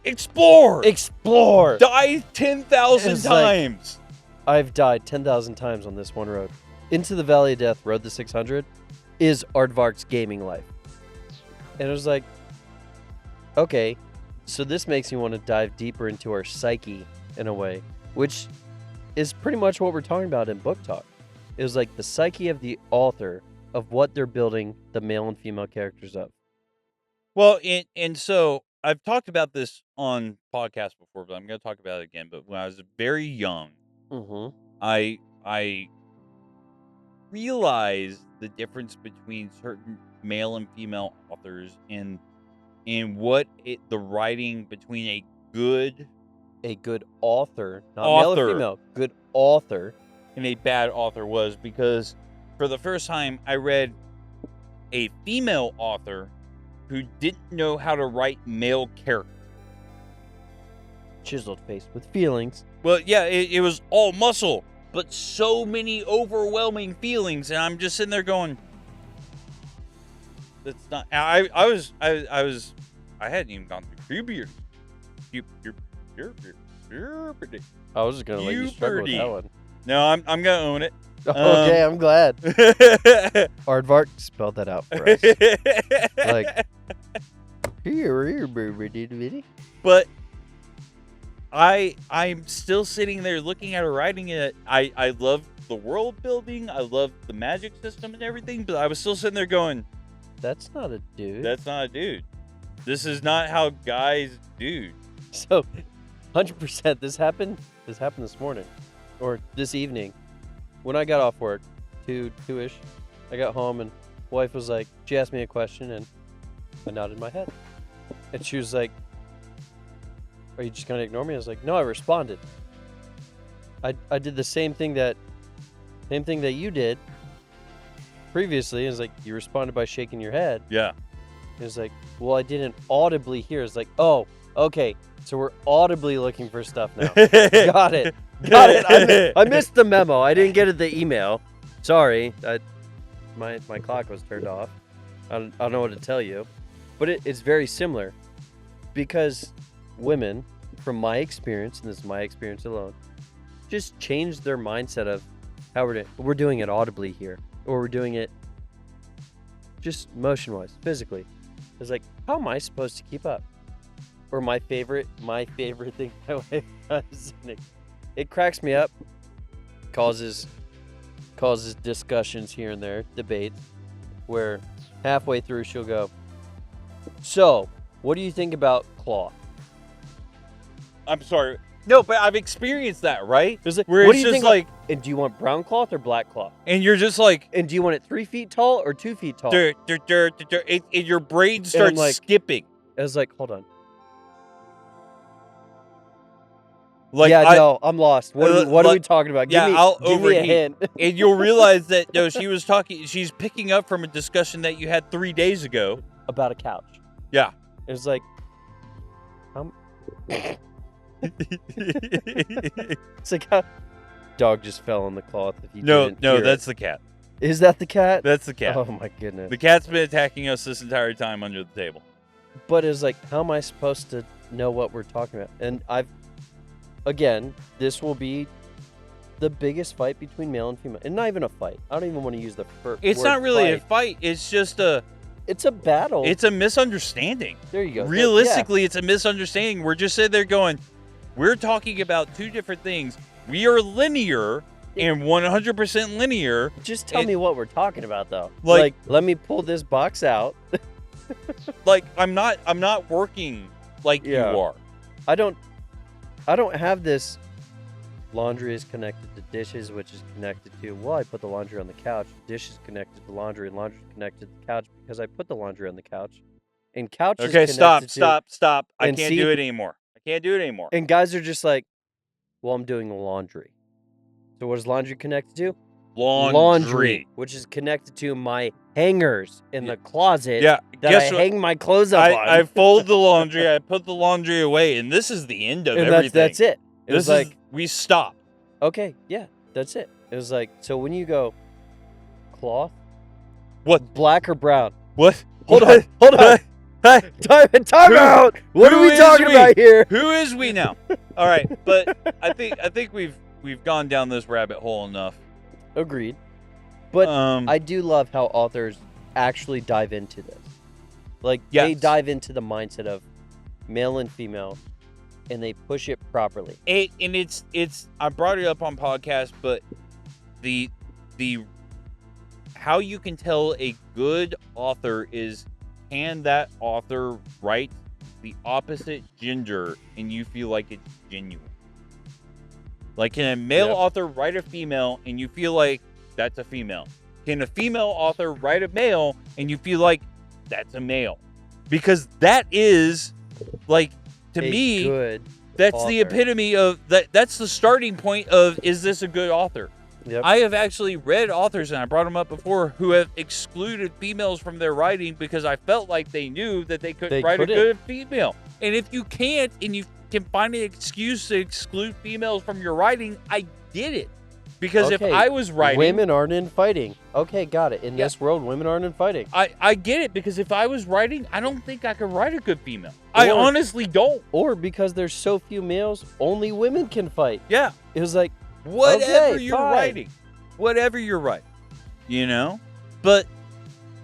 explore! Die 10,000 times! Like, I've died 10,000 times on this one road. Into the Valley of Death, Road to 600, is Aardvark's gaming life. And it was like, okay, so this makes me want to dive deeper into our psyche in a way, which is pretty much what we're talking about in Book Talk. It was like the psyche of the author of what they're building the male and female characters of. Well, and so I've talked about this on podcasts before, but I'm going to talk about it again. But when I was very young, I realized the difference between certain male and female authors and what the writing between a good author, not male or female, good author, and a bad author was, because for the first time I read a female author who didn't know how to write male characters. Chiseled face with feelings. Well, yeah, it was all muscle, but so many overwhelming feelings, and I'm just sitting there going, that's not. I hadn't even gone through puberty. I was just gonna let you struggle with that one. No, I'm gonna own it. Okay, I'm glad. Aardvark spelled that out for us. Like, here, baby. But I'm still sitting there looking at her writing it. I love the world building. I love the magic system and everything. But I was still sitting there going, that's not a dude. That's not a dude. This is not how guys do. So, 100%. This happened this morning, or this evening, when I got off work, 2-ish. I got home and wife was like, she asked me a question and I nodded my head, and she was like, "Are you just gonna ignore me?" I was like, "No, I responded. I did the same thing that you did previously." It was like, you responded by shaking your head. Yeah. It was like, well, I didn't audibly hear. It's like, oh, okay, so we're audibly looking for stuff now. Got it. I missed the memo. I didn't get the email. Sorry. My clock was turned off. I don't know what to tell you. But it's very similar. Because women, from my experience, and this is my experience alone, just change their mindset of how we're doing it audibly here. Or we're doing it just motion-wise, physically. It's like, how am I supposed to keep up? Or my favorite thing my wife does, and it cracks me up, causes discussions here and there, debates, where halfway through she'll go, so, what do you think about cloth? I'm sorry. No, but I've experienced that, right? Like, where what it's do you just think like, and do you want brown cloth or black cloth? And you're just like, and do you want it 3 feet tall or 2 feet tall? Your brain starts like, skipping. I was like, hold on. Like, no, I'm lost. What are we talking about? Give me a hint. And you'll realize that no, she's picking up from a discussion that you had 3 days ago about a couch. Yeah. It was like, it's like, dog just fell on the cloth. If you didn't hear that's it. The cat. Is that the cat? That's the cat. Oh my goodness. The cat's been attacking us this entire time under the table. But it's like, how am I supposed to know what we're talking about? And again, this will be the biggest fight between male and female. And not even a fight. I don't even want to use the word It's not really fight. a fight. It's just it's a battle. It's a misunderstanding. There you go. Realistically, It's a misunderstanding. We're just sitting there going, we're talking about two different things. We are linear and 100% linear. Just tell me what we're talking about, though. Like, let me pull this box out. Like, I'm not working like you are. I don't have this. Laundry is connected to dishes, which is connected to, well, I put the laundry on the couch. Dishes connected to laundry, and laundry is connected to the couch because I put the laundry on the couch. And couch is Okay, connected stop. I And can't see- do it anymore. And guys are just like, well, I'm doing the laundry. So what is laundry connected to? Laundry. Which is connected to my hangers in the closet Yeah, that guess I what? hang my clothes up on. I fold the laundry, I put the laundry away, and this is the end of and everything. that's it. It was like, we stop. okay, yeah, that's it. It was like, so when you go cloth, What? black or brown? What? Hold on. Time out. What are we talking about here? Who is we now? All right, but I think we've gone down this rabbit hole enough. Agreed. But I do love how authors actually dive into this. Like, they dive into the mindset of male and female, and they push it properly. It's I brought it up on podcast, but the how you can tell a good author is, can that author write the opposite gender and you feel like it's genuine? Like, can a male author write a female and you feel like that's a female? Can a female author write a male and you feel like that's a male? Because that is, like, to me, that's author. the epitome of that. That's the starting point of, is this a good author? Yep. I have actually read authors, and I brought them up before, who have excluded females from their writing because I felt like they knew that they couldn't write a good female. And if you can't, and you can find an excuse to exclude females from your writing, I get it. Because if I was writing... Women aren't in fighting. Okay, got it. In this world, women aren't in fighting. I get it, because if I was writing, I don't think I could write a good female. I honestly don't. Or because there's so few males, only women can fight. Yeah. It was like, whatever you're writing. Whatever you're writing. You know? But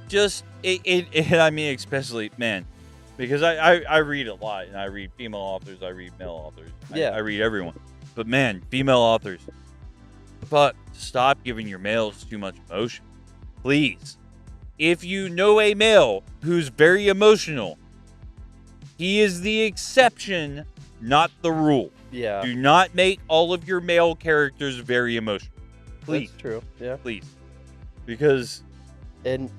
just, I mean, especially, man, because I read a lot, and I read female authors, I read male authors. I read everyone. But man, female authors, but stop giving your males too much emotion. Please. If you know a male who's very emotional, he is the exception, not the rule. Yeah. Do not make all of your male characters very emotional. Please. That's true. Yeah. Please. Because... And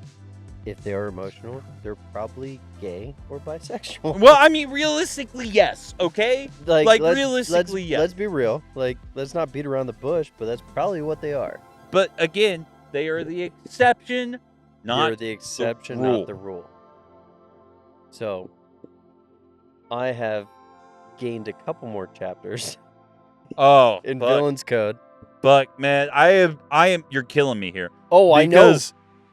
if they are emotional, they're probably gay or bisexual. Well, I mean, realistically, yes. Okay? Like realistically, yes. Let's be real. Like, let's not beat around the bush, but that's probably what they are. But again, they are the exception, not They're the exception, the rule. not the rule. So, I have gained a couple more chapters. In Villain's Code. But man, I am. You're killing me here. Oh, I know.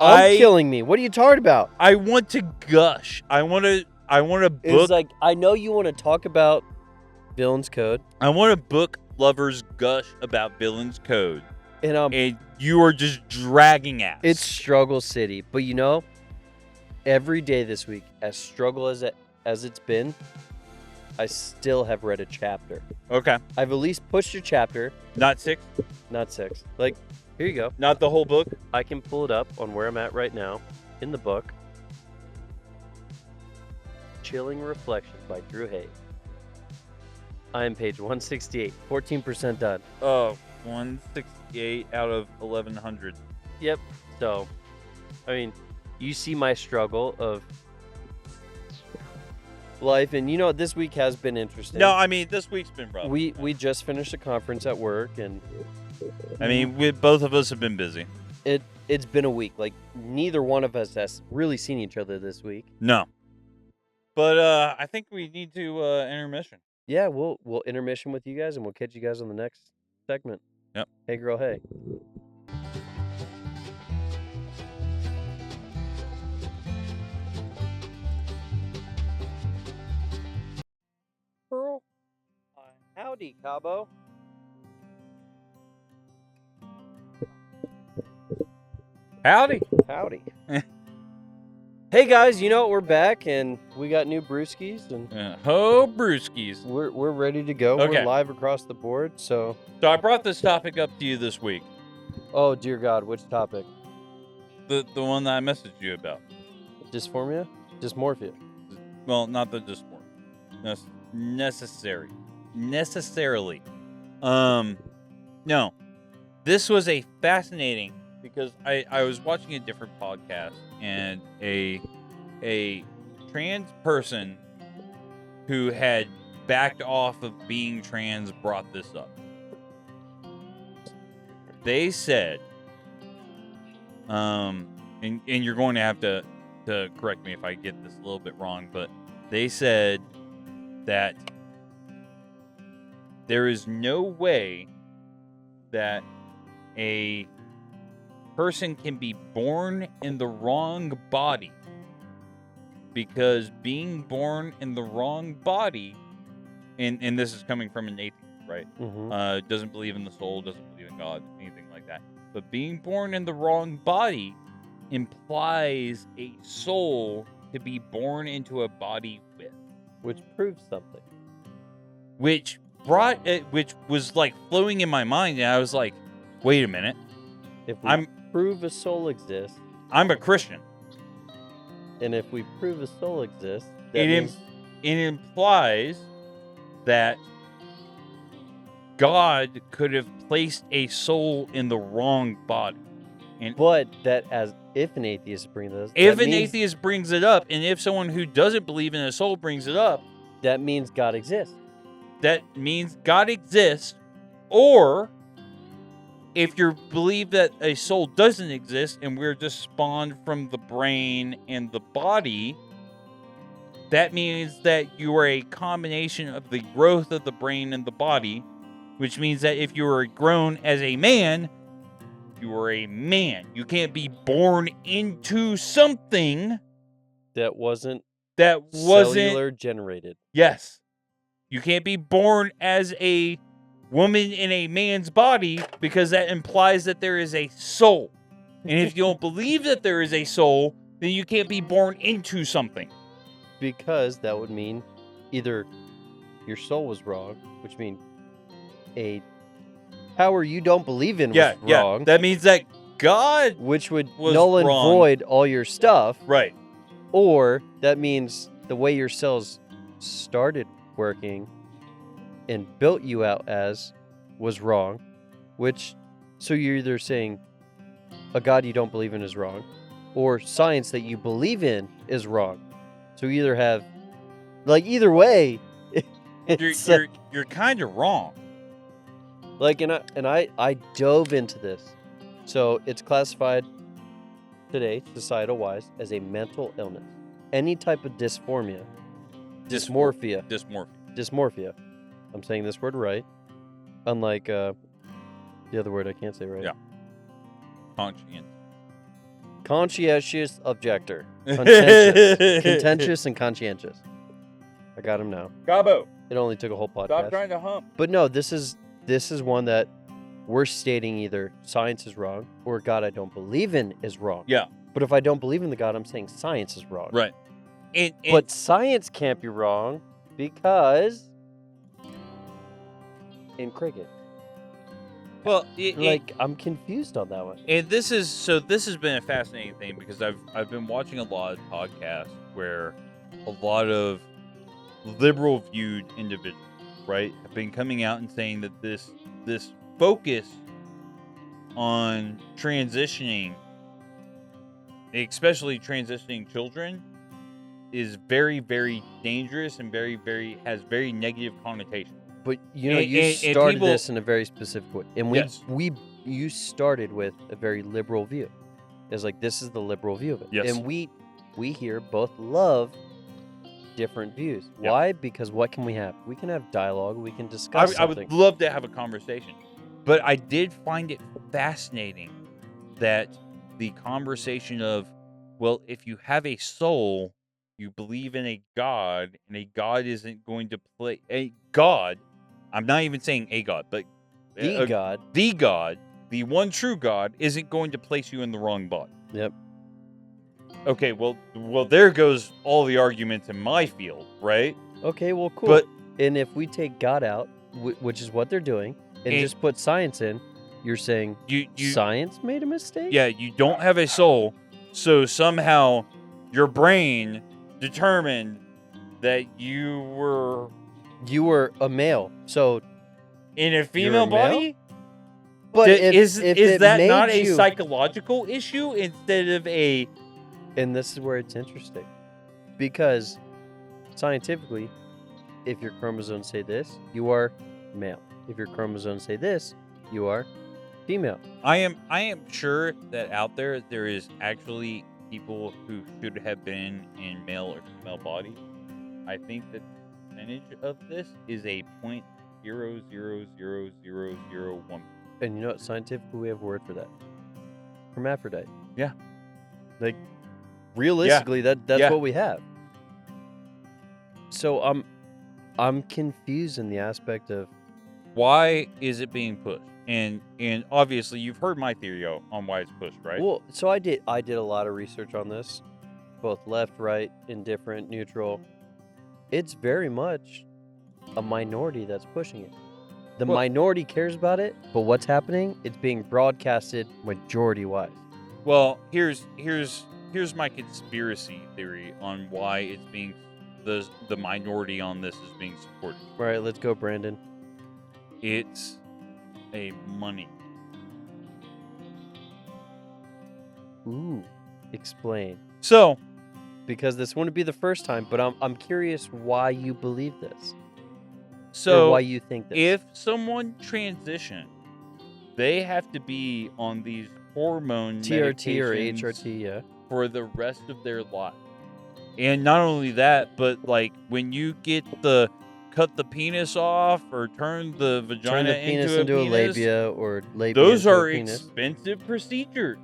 I'm killing me. What are you talking about? I want to gush. I want to book. It's like, I know you want to talk about Villain's Code. I want to book lovers gush about Villain's Code. And you are just dragging ass. It's Struggle City, but you know, every day this week, as struggle as it's been, I still have read a chapter. Okay. I've at least pushed a chapter. Not 6? Not 6. Like, here you go. Not the whole book? I can pull it up on where I'm at right now in the book. Chilling Reflections by Drew Hayes. I am page 168, 14% done. 168 out of 1100. Yep. So, I mean, you see my struggle of life, and this week has been interesting. No, I mean, this week's been rough. We just finished a conference at work, and I mean, both of us have been busy. It's been a week. Like, neither one of us has really seen each other this week. No. But I think we need to intermission. Yeah, we'll intermission with you guys, and we'll catch you guys on the next segment. Yep. Hey, girl, hey. Pearl. Howdy, Cabo. Howdy. Howdy. Hey guys, we're back and we got new brewskis and ho brewskis. We're ready to go. Okay. We're live across the board. So I brought this topic up to you this week. Oh dear God, which topic? The one that I messaged you about. Dysmorphia. Well, not the dysmorphia. Necessarily. No. This was a fascinating, because I was watching a different podcast, and a trans person who had backed off of being trans brought this up. They said, and you're going to have to correct me if I get this a little bit wrong, but they said that there is no way that a person can be born in the wrong body, because being born in the wrong body, and this is coming from an atheist, right? Mm-hmm. Doesn't believe in the soul, doesn't believe in God, anything like that. But being born in the wrong body implies a soul to be born into a body with, which proves something. Which was like flowing in my mind, and I was like, wait a minute. If we prove a soul exists, I'm a Christian. And if we prove a soul exists, it implies that God could have placed a soul in the wrong body. But if an atheist brings this, atheist brings it up, and if someone who doesn't believe in a soul brings it up, that means God exists. That means God exists, or if you believe that a soul doesn't exist and we're just spawned from the brain and the body, that means that you are a combination of the growth of the brain and the body, which means that if you were grown as a man, you are a man. You can't be born into something that wasn't cellular generated. Yes. You can't be born as a woman in a man's body, because that implies that there is a soul. And if you don't believe that there is a soul, then you can't be born into something. Because that would mean either your soul was wrong, which means a power you don't believe in was wrong. That means that God which would null and void all your stuff. Right. Or that means the way your cells started working and built you out as was wrong, so you're either saying a God you don't believe in is wrong, or science that you believe in is wrong. So you either have, either way, you're kind of wrong. And I dove into this. So it's classified today, societal-wise, as a mental illness. Any type of dysmorphia. I'm saying this word right. Unlike the other word I can't say right. Yeah. Conscientious objector. Contentious and conscientious. I got him now. Cabo. It only took a whole podcast. Stop trying to hump. But no, this is one that we're stating either science is wrong or God I don't believe in is wrong. Yeah. But if I don't believe in the God, I'm saying science is wrong. Right. But science can't be wrong because in cricket. Well, I'm confused on that one. And this has been a fascinating thing because I've been watching a lot of podcasts where a lot of liberal viewed individuals, right, have been coming out and saying that this focus on transitioning, especially transitioning children, is very, very dangerous and has very negative connotations. But you started this in a very specific way, and you started with a very liberal view. It's like this is the liberal view of it, and we here both love different views. Yep. Why? Because what can we have? We can have dialogue. We can discuss something. I would love to have a conversation, but I did find it fascinating that the conversation of, well, if you have a soul, you believe in a God, and a God isn't going to play a God. I'm not even saying a God, but the God, the one true God, isn't going to place you in the wrong body. Yep. Okay, well, there goes all the arguments in my field, right? Okay, well, cool. And if we take God out, which is what they're doing, and just put science in, you're saying science made a mistake? Yeah, you don't have a soul, so somehow your brain determined that you were a male, so in a female body. But is that not a psychological issue instead of a? And this is where it's interesting, because scientifically, if your chromosomes say this, you are male. If your chromosomes say this, you are female. I am sure that out there is actually people who should have been in male or female body. I think that the percentage of this is a 0.0000001. And you know what? Scientifically, we have a word for that. Hermaphrodite. Yeah. Like, realistically, that's what we have. So I'm confused in the aspect of why is it being pushed? And obviously you've heard my theory on why it's pushed, right? Well, so I did a lot of research on this, both left, right, indifferent, neutral. It's very much a minority that's pushing it. The minority cares about it, but what's happening? It's being broadcasted majority-wise. Well, here's my conspiracy theory on why it's being the minority on this is being supported. All right, let's go, Brandon. It's a money. Ooh, explain. So, because this wouldn't be the first time, but I'm curious why you believe this. So, or why you think this. If someone transitions, they have to be on these hormone TRT or HRT, yeah, for the rest of their life. And not only that, but like when you cut the penis off or turn the vagina into a labia or labia those into are a penis. Expensive procedures.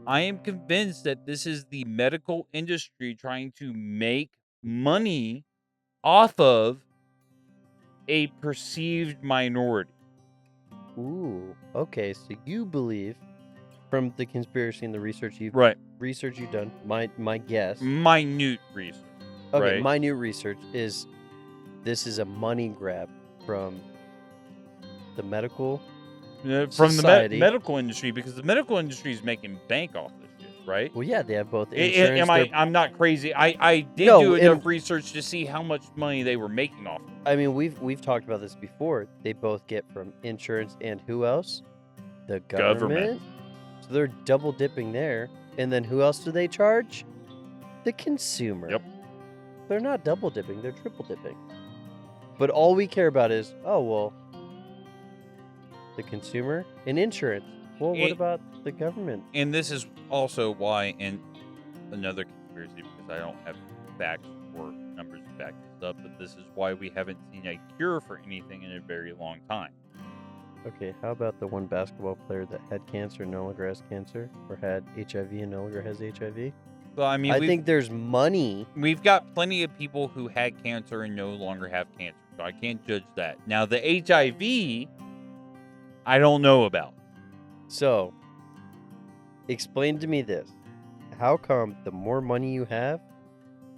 I am convinced that this is the medical industry trying to make money off of a perceived minority. Ooh, okay. So you believe, from the conspiracy and the research you've done, my guess, minute research. Okay, minute research is this is a money grab from the medical society. The medical industry, because the medical industry is making bank off this shit, right? Well, yeah, they have both insurance. I'm not crazy. I did do enough research to see how much money they were making off of it. I mean, we've talked about this before. They both get from insurance and who else? The government. So they're double dipping there. And then who else do they charge? The consumer. Yep. They're not double dipping, they're triple dipping. But all we care about is, the consumer and insurance. Well, what about the government? And this is also why, and another conspiracy, because I don't have facts or numbers to back this up, but this is why we haven't seen a cure for anything in a very long time. Okay, how about the one basketball player that had cancer and no longer has cancer, or had HIV and no longer has HIV? Well, I mean, I think there's money. We've got plenty of people who had cancer and no longer have cancer, so I can't judge that. Now, the HIV, I don't know about. So, explain to me this. how come the more money you have,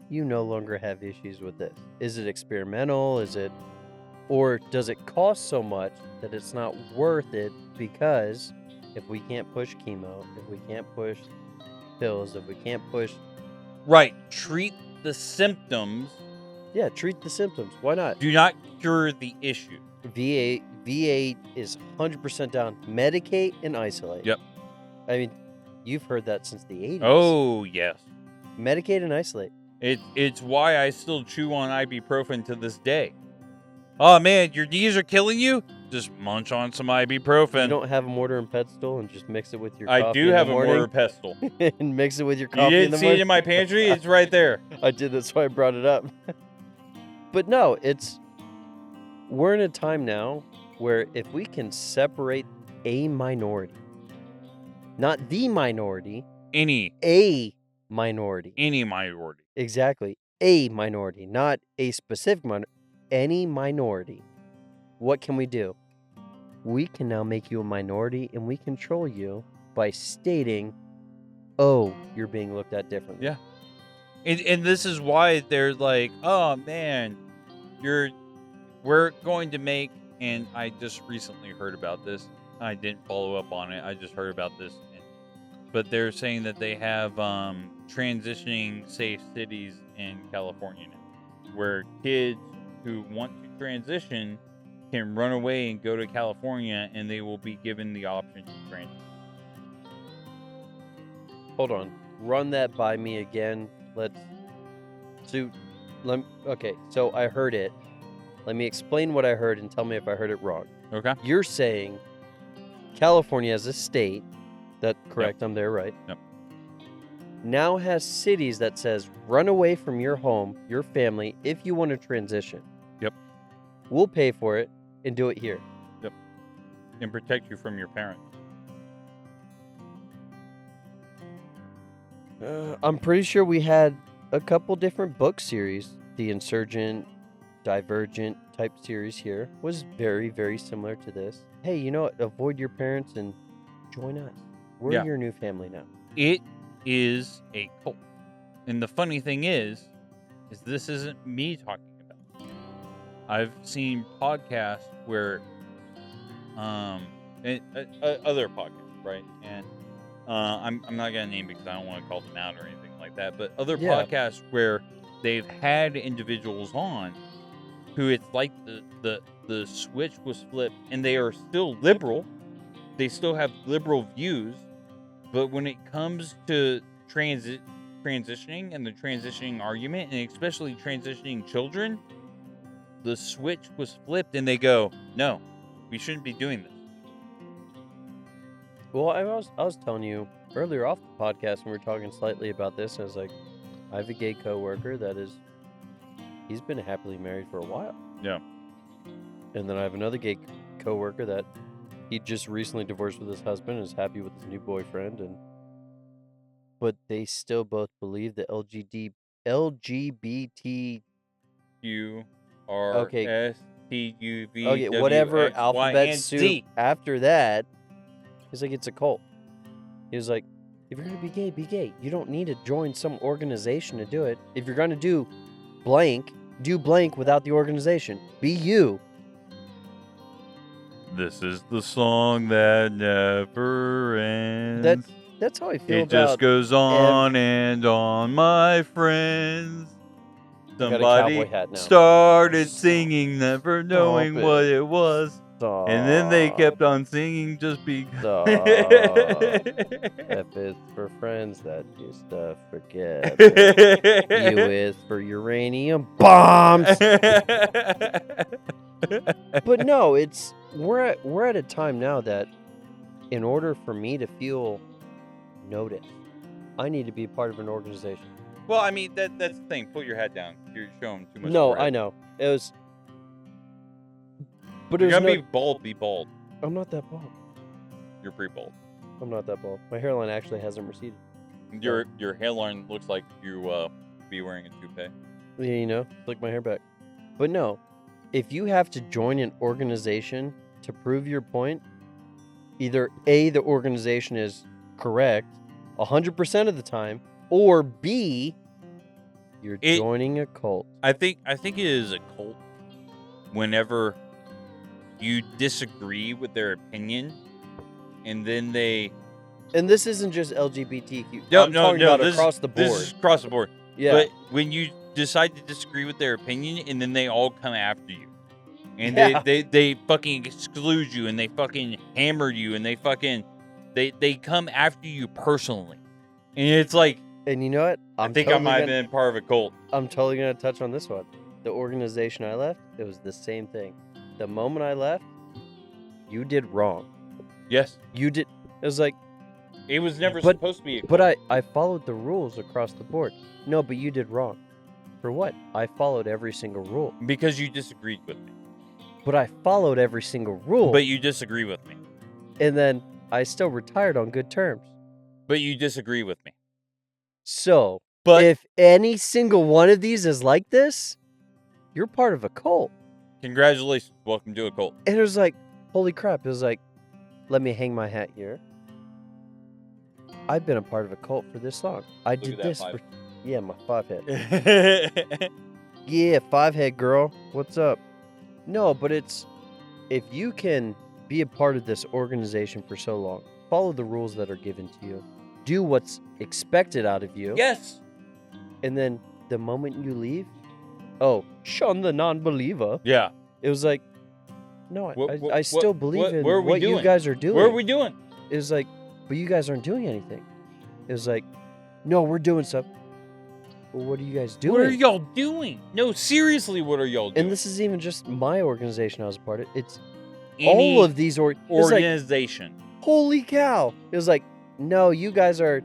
you no longer have issues with this? Is it experimental? Or does it cost so much that it's not worth it? Because if we can't push chemo, if we can't push pills, if we can't push... Right. Treat the symptoms. Yeah, treat the symptoms. Why not? Do not cure the issue. VA is 100% down. Medicate and isolate. Yep. I mean, you've heard that since the 80s. Oh, yes. Medicate and isolate. It's why I still chew on ibuprofen to this day. Oh, man, your knees are killing you? Just munch on some ibuprofen. You don't have a mortar and pestle and just mix it with your coffee I do have a mortar and pestle. and mix it with your You coffee in didn't the see it morning? in my pantry? It's right there. I did, that's why I brought it up. But no, we're in a time now where if we can separate a minority, not the minority, a minority. Any minority. Exactly. A minority, not a specific minority. Any minority. What can we do? We can now make you a minority and we control you by stating, oh, you're being looked at differently. Yeah. And this is why they're like, oh, man, we're going to make, and I just recently heard about this. I didn't follow up on it. I just heard about this. But they're saying that they have transitioning safe cities in California now, where kids who want to transition can run away and go to California, and they will be given the option to transition. Hold on. Run that by me again. Okay, so I heard it. Let me explain what I heard and tell me if I heard it wrong. Okay. You're saying California as a state, that correct? Yep. I'm there, right? Yep. Now has cities that says run away from your home, your family, if you want to transition. Yep. We'll pay for it and do it here. Yep. And protect you from your parents. I'm pretty sure we had a couple different book series. The Insurgent, Divergent type series here was very, very similar to this. Hey, you know what? Avoid your parents and join us. We're your new family now. It is a cult. And the funny thing is this isn't me talking about it. I've seen podcasts where other podcasts, right? And I'm not gonna name because I don't want to call them out or anything like that, but other podcasts where they've had individuals on who it's like the switch was flipped, and they are still liberal. They still have liberal views, but when it comes to transitioning and the transitioning argument, and especially transitioning children, the switch was flipped, and they go, "No, we shouldn't be doing this." Well, I was telling you earlier off the podcast when we were talking slightly about this. I was like, I have a gay coworker he's been happily married for a while. Yeah. And then I have another gay coworker that he just recently divorced with his husband and is happy with his new boyfriend, but they still both believe the LGBT QRSTUV. Okay, whatever alphabet soup after that. He's like, it's a cult. He was like, if you're going to be gay, be gay. You don't need to join some organization to do it. If you're going to do blank without the organization. Be you. This is the song that never ends. That's how I feel it just goes on and on, my friends. Somebody started singing, never knowing what it was. Stop. And then they kept on singing just because. F is for friends that used to forget. U is for uranium bombs. But no, we're at a time now that in order for me to feel noticed, I need to be part of an organization. Well, I mean, that's the thing. Put your hat down. You're showing too much. No, I know. It was... But you're gonna be bald. Be bald. I'm not that bald. You're pretty bald. I'm not that bald. My hairline actually hasn't receded. Your hairline looks like you be wearing a toupee. Yeah, you know, slick my hair back. But no, if you have to join an organization to prove your point, either A, the organization is correct, 100% of the time, or B, you're joining a cult. I think it is a cult whenever you disagree with their opinion, and then they. And this isn't just LGBTQ. No, I'm talking about across the board. This is across the board. Yeah. But when you decide to disagree with their opinion, and then they all come after you, and they fucking exclude you, and they fucking hammer you, and they come after you personally, and it's like. And you know what? I think I might have been part of a cult. I'm totally gonna touch on this one. The organization I left, it was the same thing. The moment I left, you did wrong. Yes. You did. It was like. It was never supposed to be a cult. But I followed the rules across the board. No, but you did wrong. For what? I followed every single rule. Because you disagreed with me. But I followed every single rule. But you disagree with me. And then I still retired on good terms. But you disagree with me. So, if any single one of these is like this, you're part of a cult. Congratulations. Welcome to a cult. And it was like, holy crap. It was like, let me hang my hat here. I've been a part of a cult for this long. I did this for... Yeah, my 5-head. Yeah, 5-head girl. What's up? No, but it's... If you can be a part of this organization for so long, follow the rules that are given to you, do what's expected out of you. Yes. And then the moment you leave, oh, shun the non-believer. Yeah. It was like, no, I still believe in what you guys are doing. What are we doing? It was like, but you guys aren't doing anything. It was like, no, we're doing stuff. Well, what are you guys doing? What are y'all doing? No, seriously, what are y'all doing? And this is even just my organization I was a part of. It's all of these organization. Like, holy cow. It was like, no, you guys are...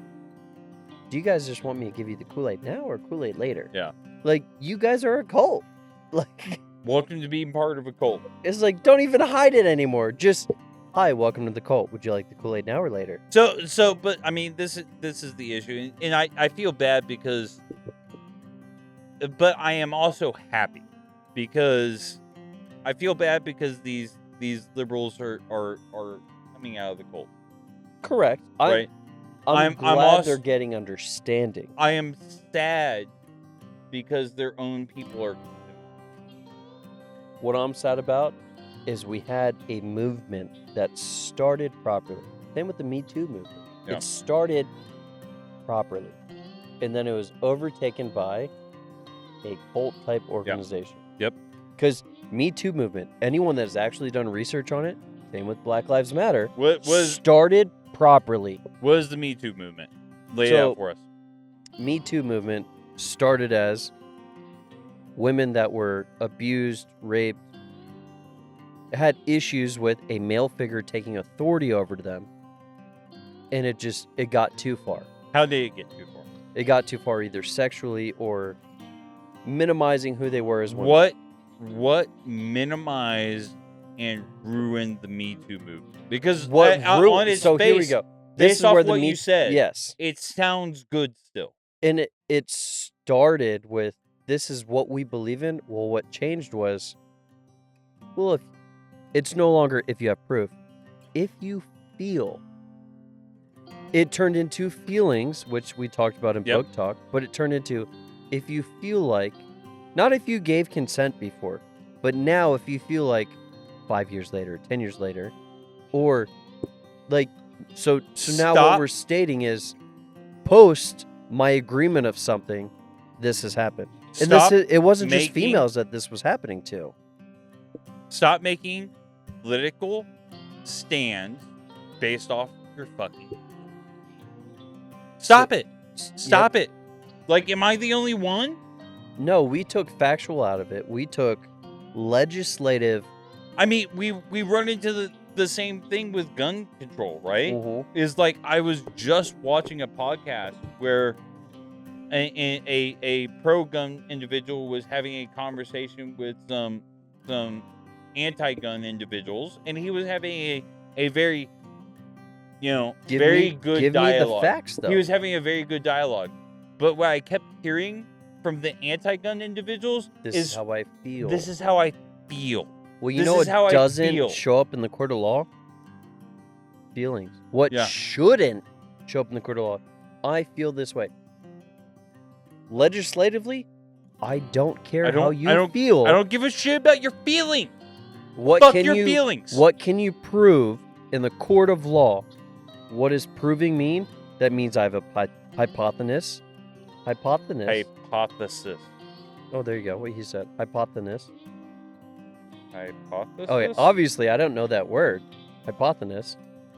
Do you guys just want me to give you the Kool-Aid now or Kool-Aid later? Yeah. Like, you guys are a cult. Like... Welcome to being part of a cult. It's like, don't even hide it anymore. Just... Hi, welcome to the cult. Would you like the Kool-Aid now or later? So, but I mean, this is the issue, and I feel bad because, but I am also happy because I feel bad because these liberals are coming out of the cult. Correct. Right. I'm glad they're getting understanding. I am sad because their own people are. What I'm sad about is we had a movement that started properly. Same with the Me Too movement. Yeah. It started properly. And then it was overtaken by a cult-type organization. Yep. Because Me Too movement, anyone that has actually done research on it, same with Black Lives Matter, started properly. What is the Me Too movement? Lay it out for us. Me Too movement started as women that were abused, raped, had issues with a male figure taking authority over them, and it got too far. How did it get too far? It got too far either sexually or minimizing who they were as women. What minimized and ruined the Me Too movement? Because on its face, here we go. This based off what you said, yes, it sounds good still. And it started with, this is what we believe in. Well, what changed was, well, if it's no longer if you have proof. If you feel. It turned into feelings, which we talked about in Book Talk, but it turned into if you feel like, not if you gave consent before, but now if you feel like 5 years later, 10 years later, or like, so now what we're stating is post my agreement of something, this has happened. And it wasn't just females that this was happening to. Stop making political stands based off your fucking. Stop it. Stop it. Like, am I the only one? No, we took factual out of it. We took legislative. I mean, we run into the same thing with gun control, right? Mm-hmm. Is like, I was just watching a podcast where a pro-gun individual was having a conversation with some anti-gun individuals, and he was having a very, very good dialogue. Me the facts, though. He was having a very good dialogue. But what I kept hearing from the anti-gun individuals is how I feel. This is how I feel. Well, you know what doesn't show up in the court of law? Feelings. What shouldn't show up in the court of law? I feel this way. Legislatively, I don't care how you feel. I don't give a shit about your feelings. Fuck your feelings. What can you prove in the court of law? What does proving mean? That means I have a hypothesis. Hypothesis. Oh, there you go. What he said. Hypothesis. Hypothesis? Okay, obviously I don't know that word. Hypothesis.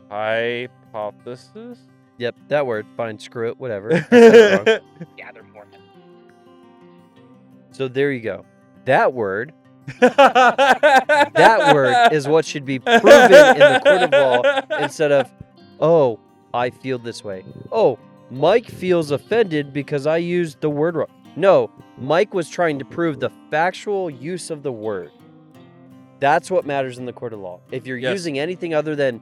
Hypothesis? Yep, that word. Fine, screw it, whatever. I said it wrong. Gather for him. So there you go. That word is what should be proven in the court of law instead of, oh, I feel this way. Oh, Mike feels offended because I used the word wrong. No, Mike was trying to prove the factual use of the word. That's what matters in the court of law. If you're using anything other than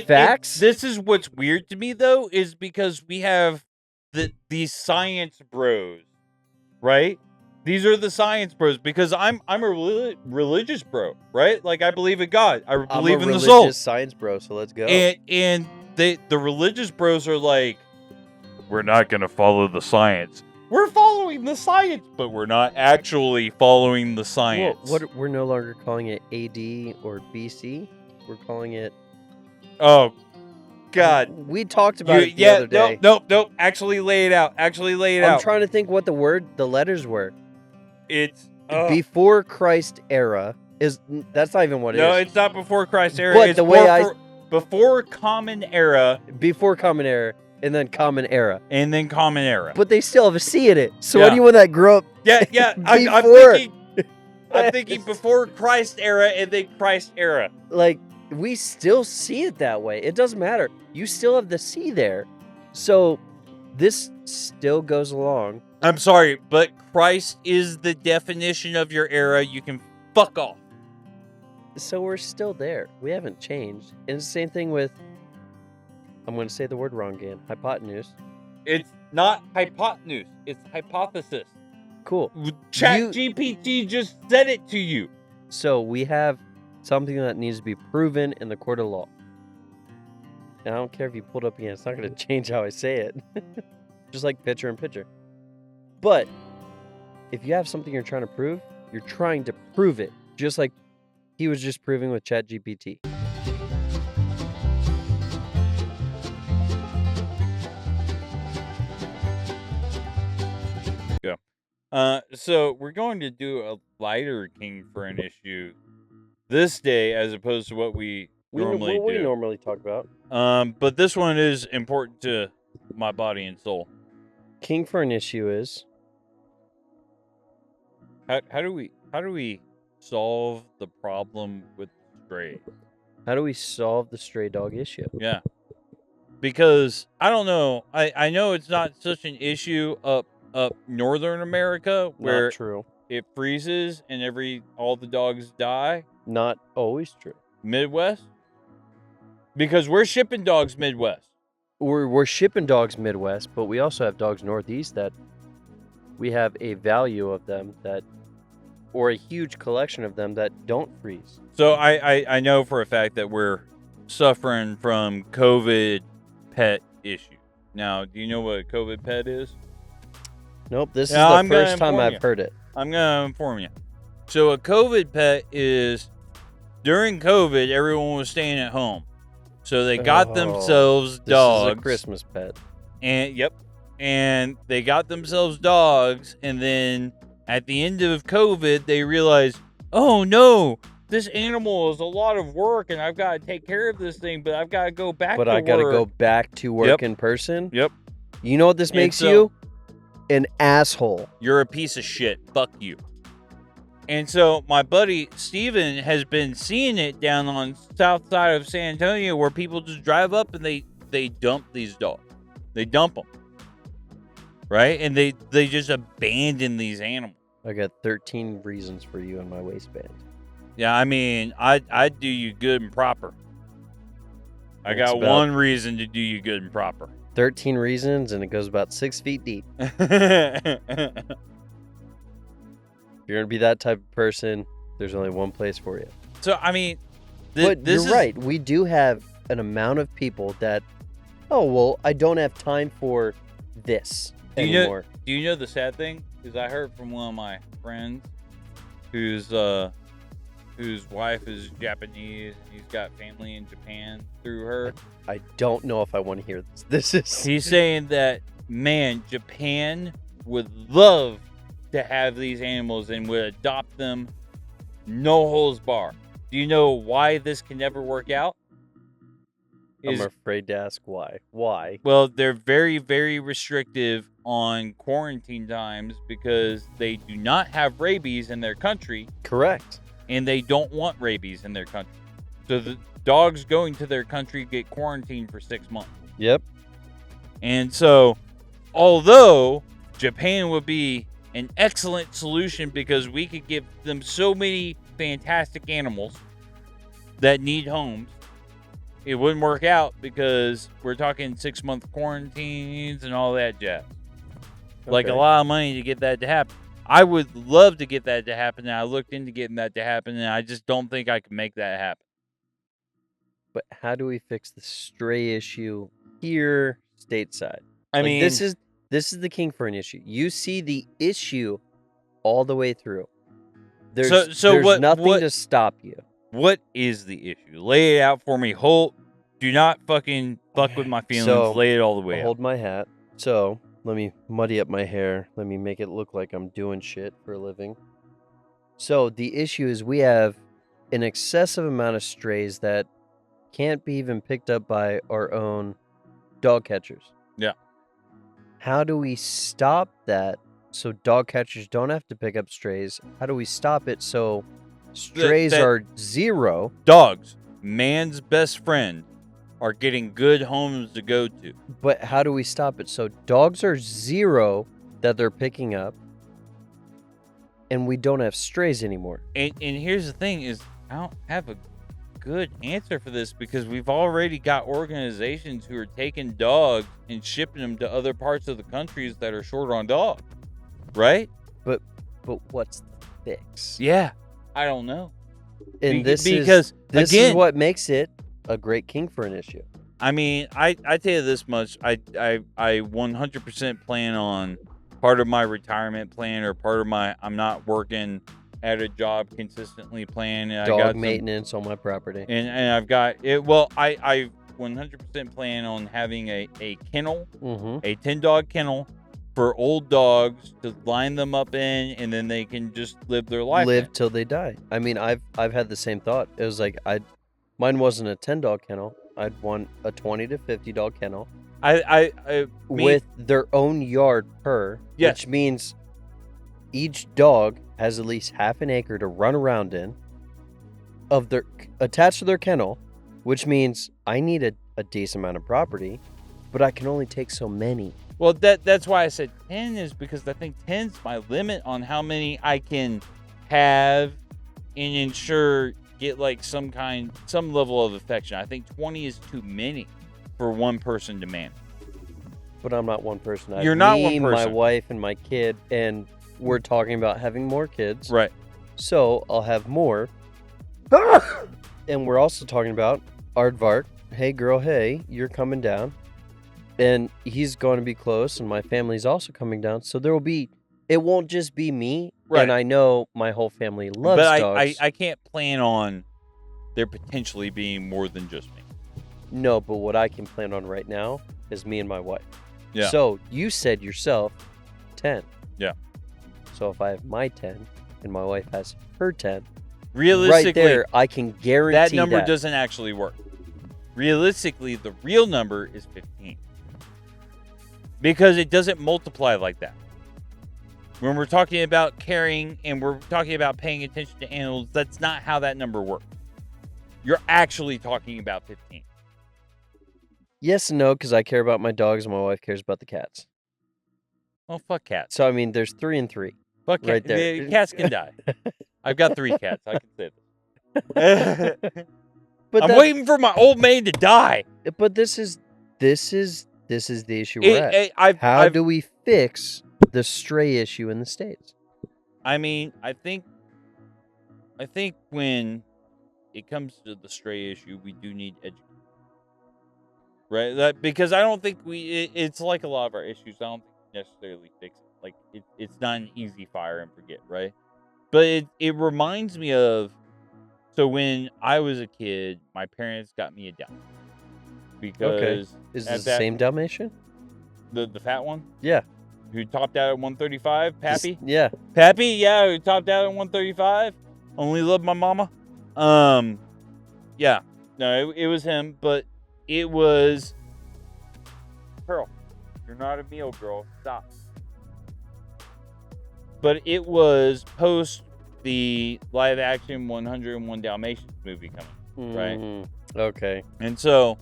facts. This is what's weird to me, though, is because we have these science bros, right? These are the science bros because I'm a religious bro, right? Like I believe in God. I believe in the soul. I'm a religious science bro, so let's go. And the religious bros are like, we're not going to follow the science. We're following the science, but we're not actually following the science. Well, we're no longer calling it AD or BC. We're calling it... Oh, God. We talked about it the other day. Nope. Actually lay it out. I'm trying to think what the letters were. It's... Before Christ era. That's not even what it is. No, it's not before Christ era. But it's the way before Common Era. Before Common Era. And then Common Era. And then Common Era. But they still have a C in it. So anyone that grew up... Yeah. I'm thinking before Christ era and then Christ era. Like, we still see it that way. It doesn't matter. You still have the C there. So this still goes along. I'm sorry, but Christ is the definition of your era. You can fuck off. So we're still there. We haven't changed. And it's the same thing with... I'm going to say the word wrong again. Hypotenuse. It's not hypotenuse. It's hypothesis. Cool. ChatGPT just said it to you. So we have something that needs to be proven in the court of law. And I don't care if you pull it up again. It's not going to change how I say it. Just like picture in picture. But if you have something you're trying to prove, you're trying to prove it. Just like he was just proving with ChatGPT. So we're going to do a lighter King for an issue this day as opposed to what we normally talk about. But this one is important to my body and soul. King for an issue is how do we solve the problem with stray? How do we solve the stray dog issue? Yeah. Because I don't know. I know it's not such an issue up northern America where Not true. It freezes and all the dogs die. Not always true. Midwest? Because we're shipping dogs Midwest. We're shipping dogs Midwest, but we also have dogs Northeast that we have a value of them or a huge collection of them that don't freeze. So I know for a fact that we're suffering from COVID pet issue. Now, do you know what a COVID pet is? Nope, this is the first time I've heard it. I'm going to inform you. So a COVID pet is, during COVID, everyone was staying at home. So they got themselves dogs. This is a Christmas pet. And they got themselves dogs, and then at the end of COVID, they realized, oh no, this animal is a lot of work, and I've got to take care of this thing, but I've got to go back to work. But I got to go back to work in person? Yep. You know what this makes you? An asshole. You're a piece of shit. Fuck you. And so my buddy Steven has been seeing it down on south side of San Antonio where people just drive up and they dump these dogs. They dump them. Right? And they just abandon these animals. I got 13 reasons for you in my waistband. Yeah, I mean, I'd do you good and proper. I got one reason to do you good and proper. 13 reasons, and it goes about 6 feet deep. If you're going to be that type of person, there's only one place for you. So, I mean... But you're right. We do have an amount of people that oh, well, I don't have time for this anymore. Do you know the sad thing? Because I heard from one of my friends whose wife is Japanese and he's got family in Japan through her. I don't know if I want to hear this. He's saying that, man, Japan would love to have these animals and would adopt them, no holds barred. Do you know why this can never work out? I'm afraid to ask why. Why? Well, they're very, very restrictive on quarantine times because they do not have rabies in their country. Correct. And they don't want rabies in their country. So the dogs going to their country get quarantined for 6 months. Yep. And so, although Japan would be an excellent solution because we could give them so many fantastic animals that need homes, it wouldn't work out because we're talking 6-month quarantines and all that jazz. Okay. Like a lot of money to get that to happen. I would love to get that to happen, and I looked into getting that to happen, and I just don't think I can make that happen. But how do we fix the stray issue here stateside? I mean, this is the king for an issue. You see the issue all the way through. There's nothing to stop you. What is the issue? Lay it out for me. Do not fucking fuck with my feelings. So, lay it all the way out. Hold my hat. So, let me muddy up my hair. Let me make it look like I'm doing shit for a living. So, the issue is we have an excessive amount of strays that can't be even picked up by our own dog catchers. Yeah. How do we stop that so dog catchers don't have to pick up strays? How do we stop it so strays are zero? Dogs, man's best friend, are getting good homes to go to. But how do we stop it so dogs are zero that they're picking up and we don't have strays anymore? And here's the thing is I don't have a good answer for this because we've already got organizations who are taking dogs and shipping them to other parts of the countries that are short on dogs, right? But what's the fix? Yeah, I don't know. And this is what makes it a great king for an issue. I mean, I tell you this much, I 100% plan on part of my retirement plan or part of my I'm not working at a job consistently plan. And dog maintenance on my property. And I've got it. Well, I 100% plan on having a kennel, a 10-dog kennel for old dogs to line them up in, and then they can just live their life. Live till they die. I mean, I've had the same thought. It was like mine wasn't a 10-dog kennel. I'd want a 20 to 50-dog kennel. With their own yard per, which means each dog has at least half an acre to run around in attached to their kennel, which means I need a decent amount of property, but I can only take so many. Well, that's why I said 10 is because I think 10's my limit on how many I can have and ensure get like some level of affection. I think 20 is too many for one person to manage. But I'm not one person. You're not one person. My wife and my kid, and we're talking about having more kids. Right. So I'll have more. And we're also talking about Aardvark. Hey, girl, hey, you're coming down. And he's going to be close, and my family's also coming down. So it won't just be me. Right. And I know my whole family loves dogs. I can't plan on there potentially being more than just me. No, but what I can plan on right now is me and my wife. Yeah. So you said yourself 10. Yeah. So if I have my 10 and my wife has her 10, realistically, right there, I can guarantee that number doesn't actually work. Realistically, the real number is 15. Because it doesn't multiply like that. When we're talking about caring and we're talking about paying attention to animals, that's not how that number works. You're actually talking about 15. Yes and no, because I care about my dogs and my wife cares about the cats. Well, fuck cats. So, I mean, there's 3 and 3. Fuck right cats. there. Cats can die. I've got 3 cats. I can say this. I'm waiting for my old man to die. But this is the issue we're at. How do we fix the stray issue in the States? I mean, I think when it comes to the stray issue, we do need education. right? Because I don't think it's like a lot of our issues. I don't think we necessarily fix it. Like it's not an easy fire and forget, right? But it reminds me of, so when I was a kid, my parents got me a Dalmatian. Because is this the same Dalmatian? The fat one? Yeah. Who topped out at 135? Pappy? Yeah. Pappy, yeah, who topped out at 135. Only loved my mama. Yeah. No, it was him, but it was Pearl. You're not a meal girl. Stop. But it was post the live action 101 Dalmatians movie coming, right? Okay. And so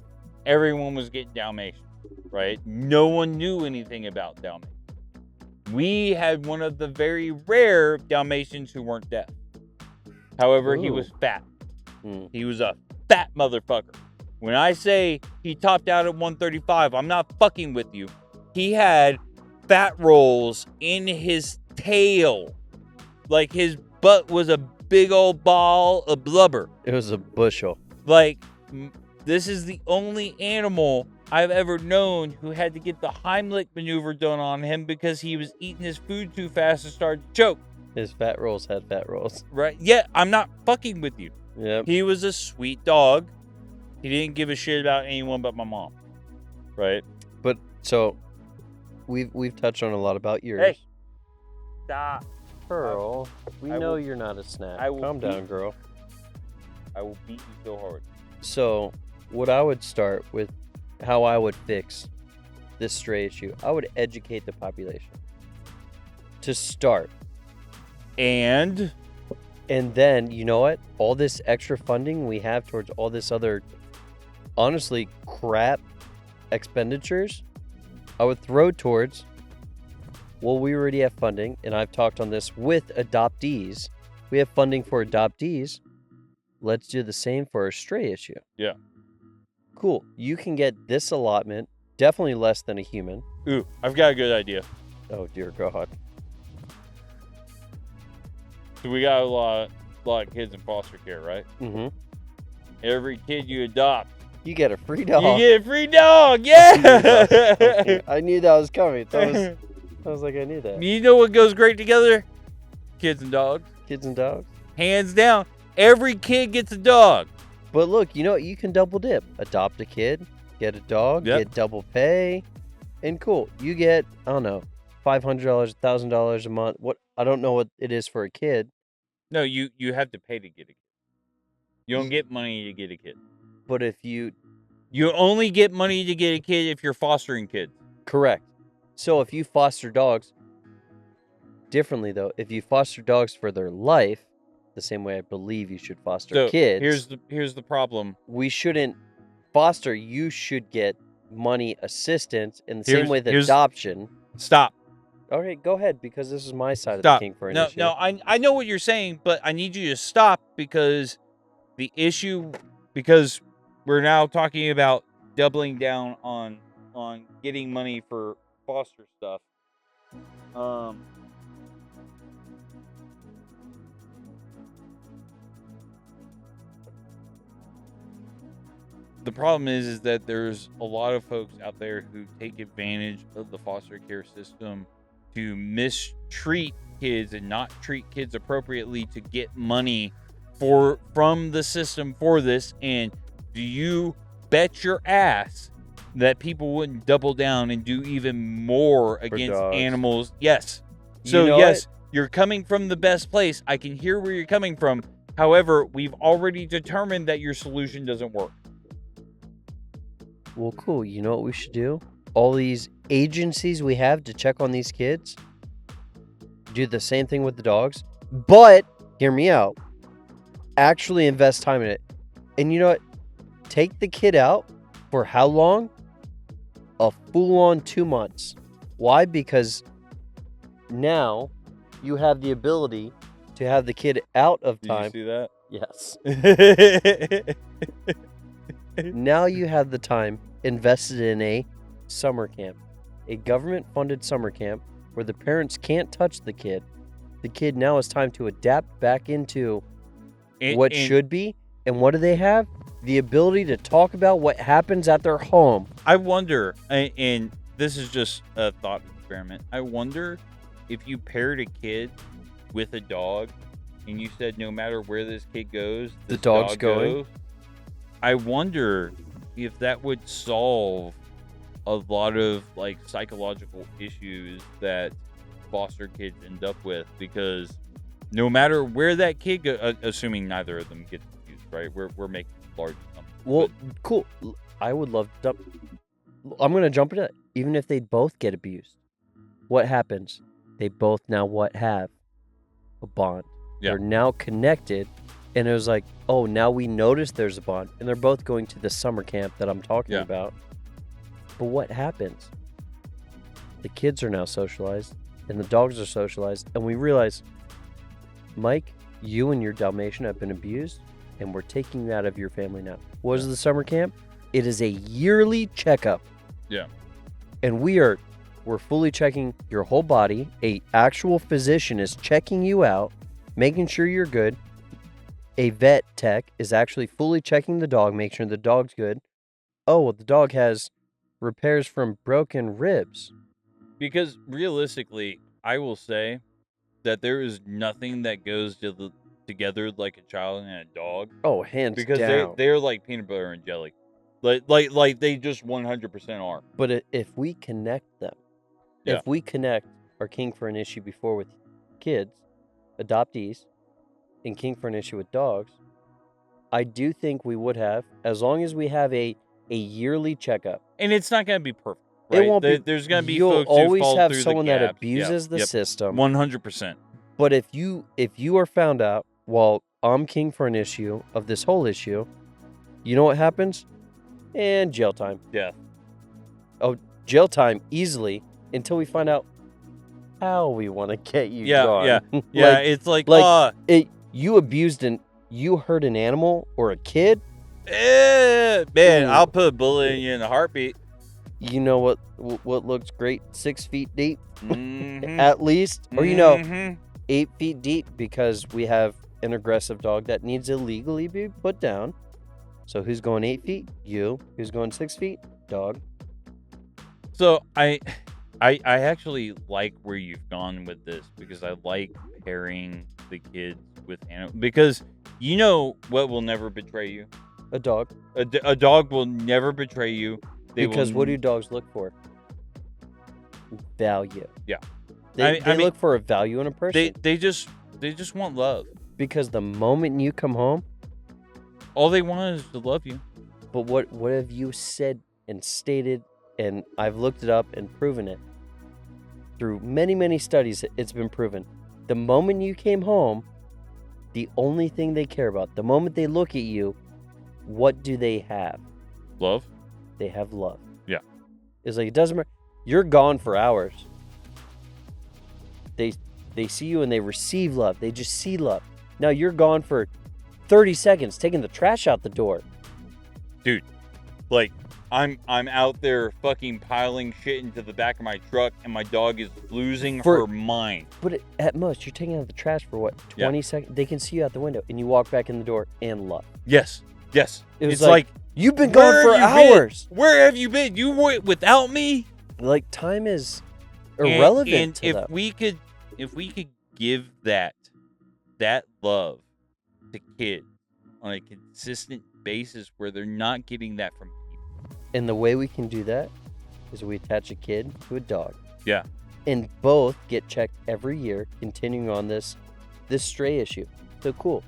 everyone was getting Dalmatians, right? No one knew anything about Dalmatians. We had one of the very rare Dalmatians who weren't deaf. However, he was fat. He was a fat motherfucker. When I say he topped out at 135, I'm not fucking with you. He had fat rolls in his tail. Like his butt was a big old ball of blubber. It was a bushel. Like, this is the only animal I've ever known who had to get the Heimlich maneuver done on him because he was eating his food too fast and started to choke. His fat rolls had fat rolls. Right? Yeah, I'm not fucking with you. Yep. He was a sweet dog. He didn't give a shit about anyone but my mom. Right? But so we've touched on a lot about yours. Hey. Stop. Pearl, we I know will- you're not a snack. I will Calm down, beat- girl. I will beat you so hard. So, what I would start with, how I would fix this stray issue, I would educate the population to start. And then, you know what? All this extra funding we have towards all this other, honestly, crap expenditures, I would throw towards, well, we already have funding, and I've talked on this with adoptees. We have funding for adoptees. Let's do the same for our stray issue. Yeah. Cool. You can get this allotment, definitely less than a human. ooh, I've got a good idea. Oh, dear God. So we got a lot of kids in foster care, right? Mm-hmm. Every kid you adopt, You get a free dog. you get a free dog. Yeah. I knew that was coming. I was like, I knew that. You know what goes great together? Kids and dogs. Kids and dogs. Hands down. Every kid gets a dog. But look, you know what? You can double dip. Adopt a kid, get a dog, Yep. get double pay, and cool. You get, I don't know, $500, $1,000 a month. What, I don't know what it is for a kid. No, you have to pay to get a kid. You don't get money to get a kid. But if you, You only get money to get a kid if you're fostering kids. correct. So if you foster dogs, differently though, if you foster dogs for their life, the same way I believe you should foster So kids. here's the problem. We shouldn't foster. You should get money assistance in the same way that here's- adoption. Stop. All right, go ahead, because this is my side Stop. of the king for an No, issue. no, I know what you're saying, but I need you to stop because the issue, because we're now talking about doubling down on getting money for foster stuff. The problem is that there's a lot of folks out there who take advantage of the foster care system to mistreat kids and not treat kids appropriately to get money from the system for this. And do you bet your ass that people wouldn't double down and do even more against dogs. animals? Yes. You So know yes, you're coming from the best place. I can hear where you're coming from. However, we've already determined that your solution doesn't work. Well, cool. You know what we should do? All these agencies we have to check on these kids, do the same thing with the dogs. But, hear me out, actually invest time in it. And you know what? Take the kid out for how long? A full-on 2 months. Why? Because now you have the ability to have the kid out of Did time. you see that? Yes. Now you have the time invested in a summer camp, a government-funded summer camp where the parents can't touch the kid. The kid now has time to adapt back into what should be. And what do they have? the ability to talk about what happens at their home. I wonder, and this is just a thought experiment. I wonder if you paired a kid with a dog, and you said no matter where this kid goes, the dog's going. goes. I wonder if that would solve a lot of like psychological issues that foster kids end up with, because no matter where that kid goes, assuming neither of them gets abused, right? We're making large numbers. Well, cool. I would love to. I'm gonna jump into it. Even if they both get abused, what happens? They both now have a bond. Yeah. They're now connected, and it was like, oh, now we notice there's a bond, and they're both going to the summer camp that I'm talking about. But what happens? The kids are now socialized, and the dogs are socialized, and we realize, Mike, you and your Dalmatian have been abused, and we're taking you out of your family now. What is the summer camp? It is a yearly checkup. Yeah. And we're fully checking your whole body. A actual physician is checking you out, making sure you're good. A vet tech is actually fully checking the dog, making sure the dog's good. Oh, well, the dog has repairs from broken ribs. Because realistically, I will say that there is nothing that goes together like a child and a dog. Oh, hands because down. they're like peanut butter and jelly. Like they just 100% are. But if we connect them, if we connect our King for an Issue before with kids, adoptees, and King for an Issue with dogs, I do think we would have, as long as we have a yearly checkup. And it's not going to be perfect. Right? It won't be. There's going to be You'll folks always who fall have through someone the that gaps. abuses the system. 100%. But if you are found out while I'm King for an Issue of this whole issue, you know what happens? And jail time. Yeah. Oh, jail time easily until we find out how we want to get you gone. Yeah. It's like you abused you hurt an animal or a kid. Man, I'll put a bullet in you in a heartbeat. You know what looks great? 6 feet deep, Mm-hmm. at least, or 8 feet deep, because we have an aggressive dog that needs to legally be put down. So who's going 8 feet? You. Who's going 6 feet? Dog. So I actually like where you've gone with this, because I like pairing the kids with animals, because you know what will never betray you? A dog. A dog will never betray you. Because what do dogs look for? Value. Yeah. They look for a value in a person. They just want love. Because the moment you come home, all they want is to love you. But what have you said and stated, and I've looked it up and proven it. Through many, many studies, it's been proven. The moment you came home, the only thing they care about, the moment they look at you, what do they have? Love. They have love. Yeah. It's like, it doesn't matter. You're gone for hours. They see you and they receive love. They just see love. Now you're gone for 30 seconds taking the trash out the door. Dude, like, I'm out there fucking piling shit into the back of my truck, and my dog is losing her mind. But at most, you're taking out the trash for what, 20 seconds? They can see you out the window, and you walk back in the door and love. Yes. It's like you've been gone for hours. Where have you been? You went without me? Like, time is irrelevant to them. If we could give that love to kids on a consistent basis where they're not getting that from people. And the way we can do that is we attach a kid to a dog. Yeah. And both get checked every year, continuing on this stray issue. So cool.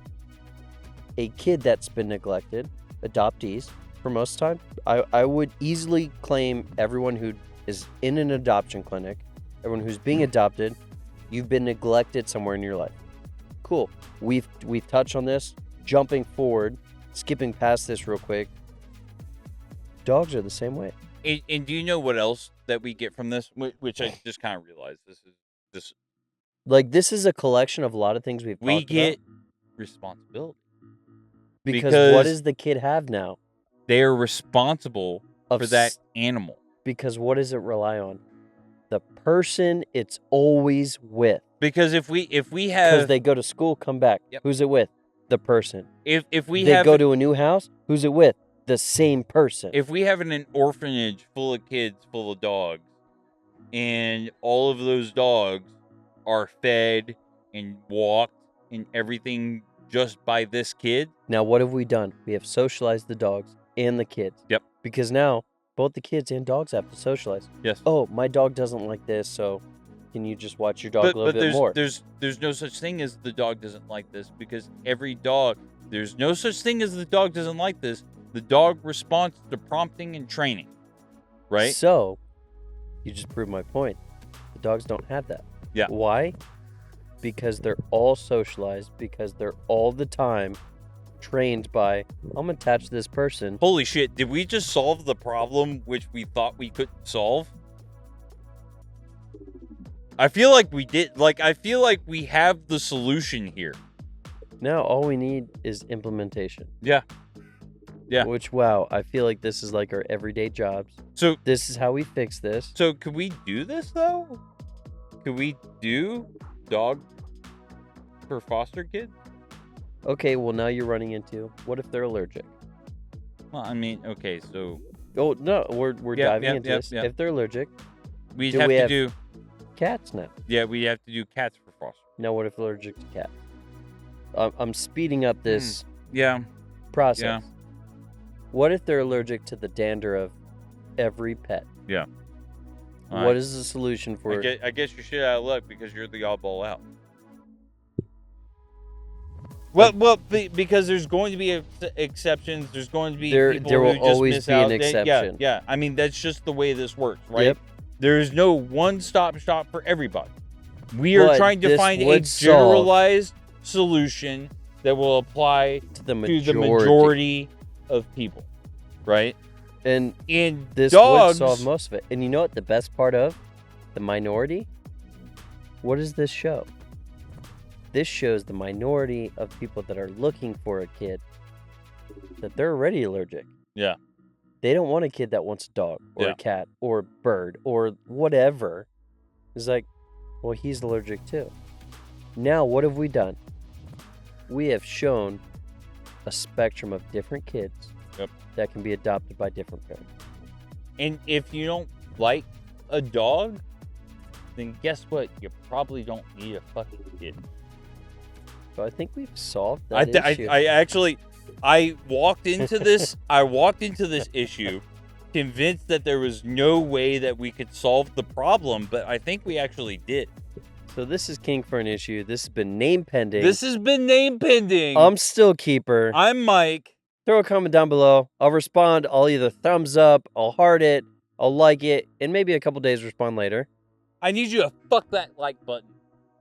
A kid that's been neglected, adoptees, for most of the time, I would easily claim everyone who is in an adoption clinic, everyone who's being adopted, you've been neglected somewhere in your life. Cool. We've touched on this. Jumping forward, skipping past this real quick. Dogs are the same way. And do you know what else that we get from this? Which I just kind of realized this. Like, this is a collection of a lot of things we get responsibility. Because what does the kid have now? They are responsible for that animal. Because what does it rely on? The person it's always with. Because if we have... Because they go to school, come back. Yep. Who's it with? the person. If we They have go to a new house, who's it with? The same person. If we have an orphanage full of kids, full of dogs, and all of those dogs are fed and walked and everything just by this kid. Now, what have we done? We have socialized the dogs and the kids. Yep. Because now, both the kids and dogs have to socialize. Yes. Oh, my dog doesn't like this, so can you just watch your dog a little bit more? There's no such thing as the dog doesn't like this, because every dog, there's no such thing as the dog doesn't like this. The dog responds to prompting and training, right? So, you just proved my point. The dogs don't have that. Yeah. Why? Because they're all socialized, because they're all the time trained by, I'm going to attach this person. Holy shit, did we just solve the problem which we thought we couldn't solve? I feel like we did. Like, I feel like we have the solution here. Now, all we need is implementation. Yeah. Yeah. Which, wow, I feel like this is like our everyday jobs. So this is how we fix this. So could we do this, though? Could we do dog for foster kids? Okay, well, now you're running into, what if they're allergic? Well, I mean, okay, so... Oh, no, we're diving into this. Yeah. If they're allergic, we'd have to do... cats now. Yeah, we have to do cats for foster. Now, what if they're allergic to cats? I'm speeding up this process. Yeah. What if they're allergic to the dander of every pet? Yeah. What is the solution for it? I guess you're shit out of luck because you're the oddball out. Well, because there's going to be exceptions. There's going to be people there will who just always miss be out. an exception. Yeah. I mean, that's just the way this works, right? Yep. There's no one-stop shop for everybody. We are trying to find a solve generalized solution that will apply to the majority of people, right? And this dogs would solve most of it. And you know what the best part of the minority? What does this show? This shows the minority of people that are looking for a kid that they're already allergic. Yeah. They don't want a kid that wants a dog or a cat or a bird or whatever. It's like, well, he's allergic too. Now, what have we done? We have shown a spectrum of different kids that can be adopted by different parents. And if you don't like a dog, then guess what? You probably don't need a fucking kid. So I think we've solved that issue. I walked into this. I walked into this issue convinced that there was no way that we could solve the problem, but I think we actually did. So this is King for an Issue. This has been name pending. This has been name pending. I'm still Keeper. I'm Mike. Throw a comment down below. I'll respond. I'll either thumbs up, I'll heart it, I'll like it, and maybe a couple days respond later. I need you to fuck that like button.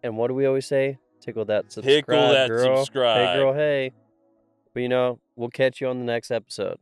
And what do we always say? Tickle that subscribe, Tickle that girl. subscribe. Hey, girl, hey. But we'll catch you on the next episode.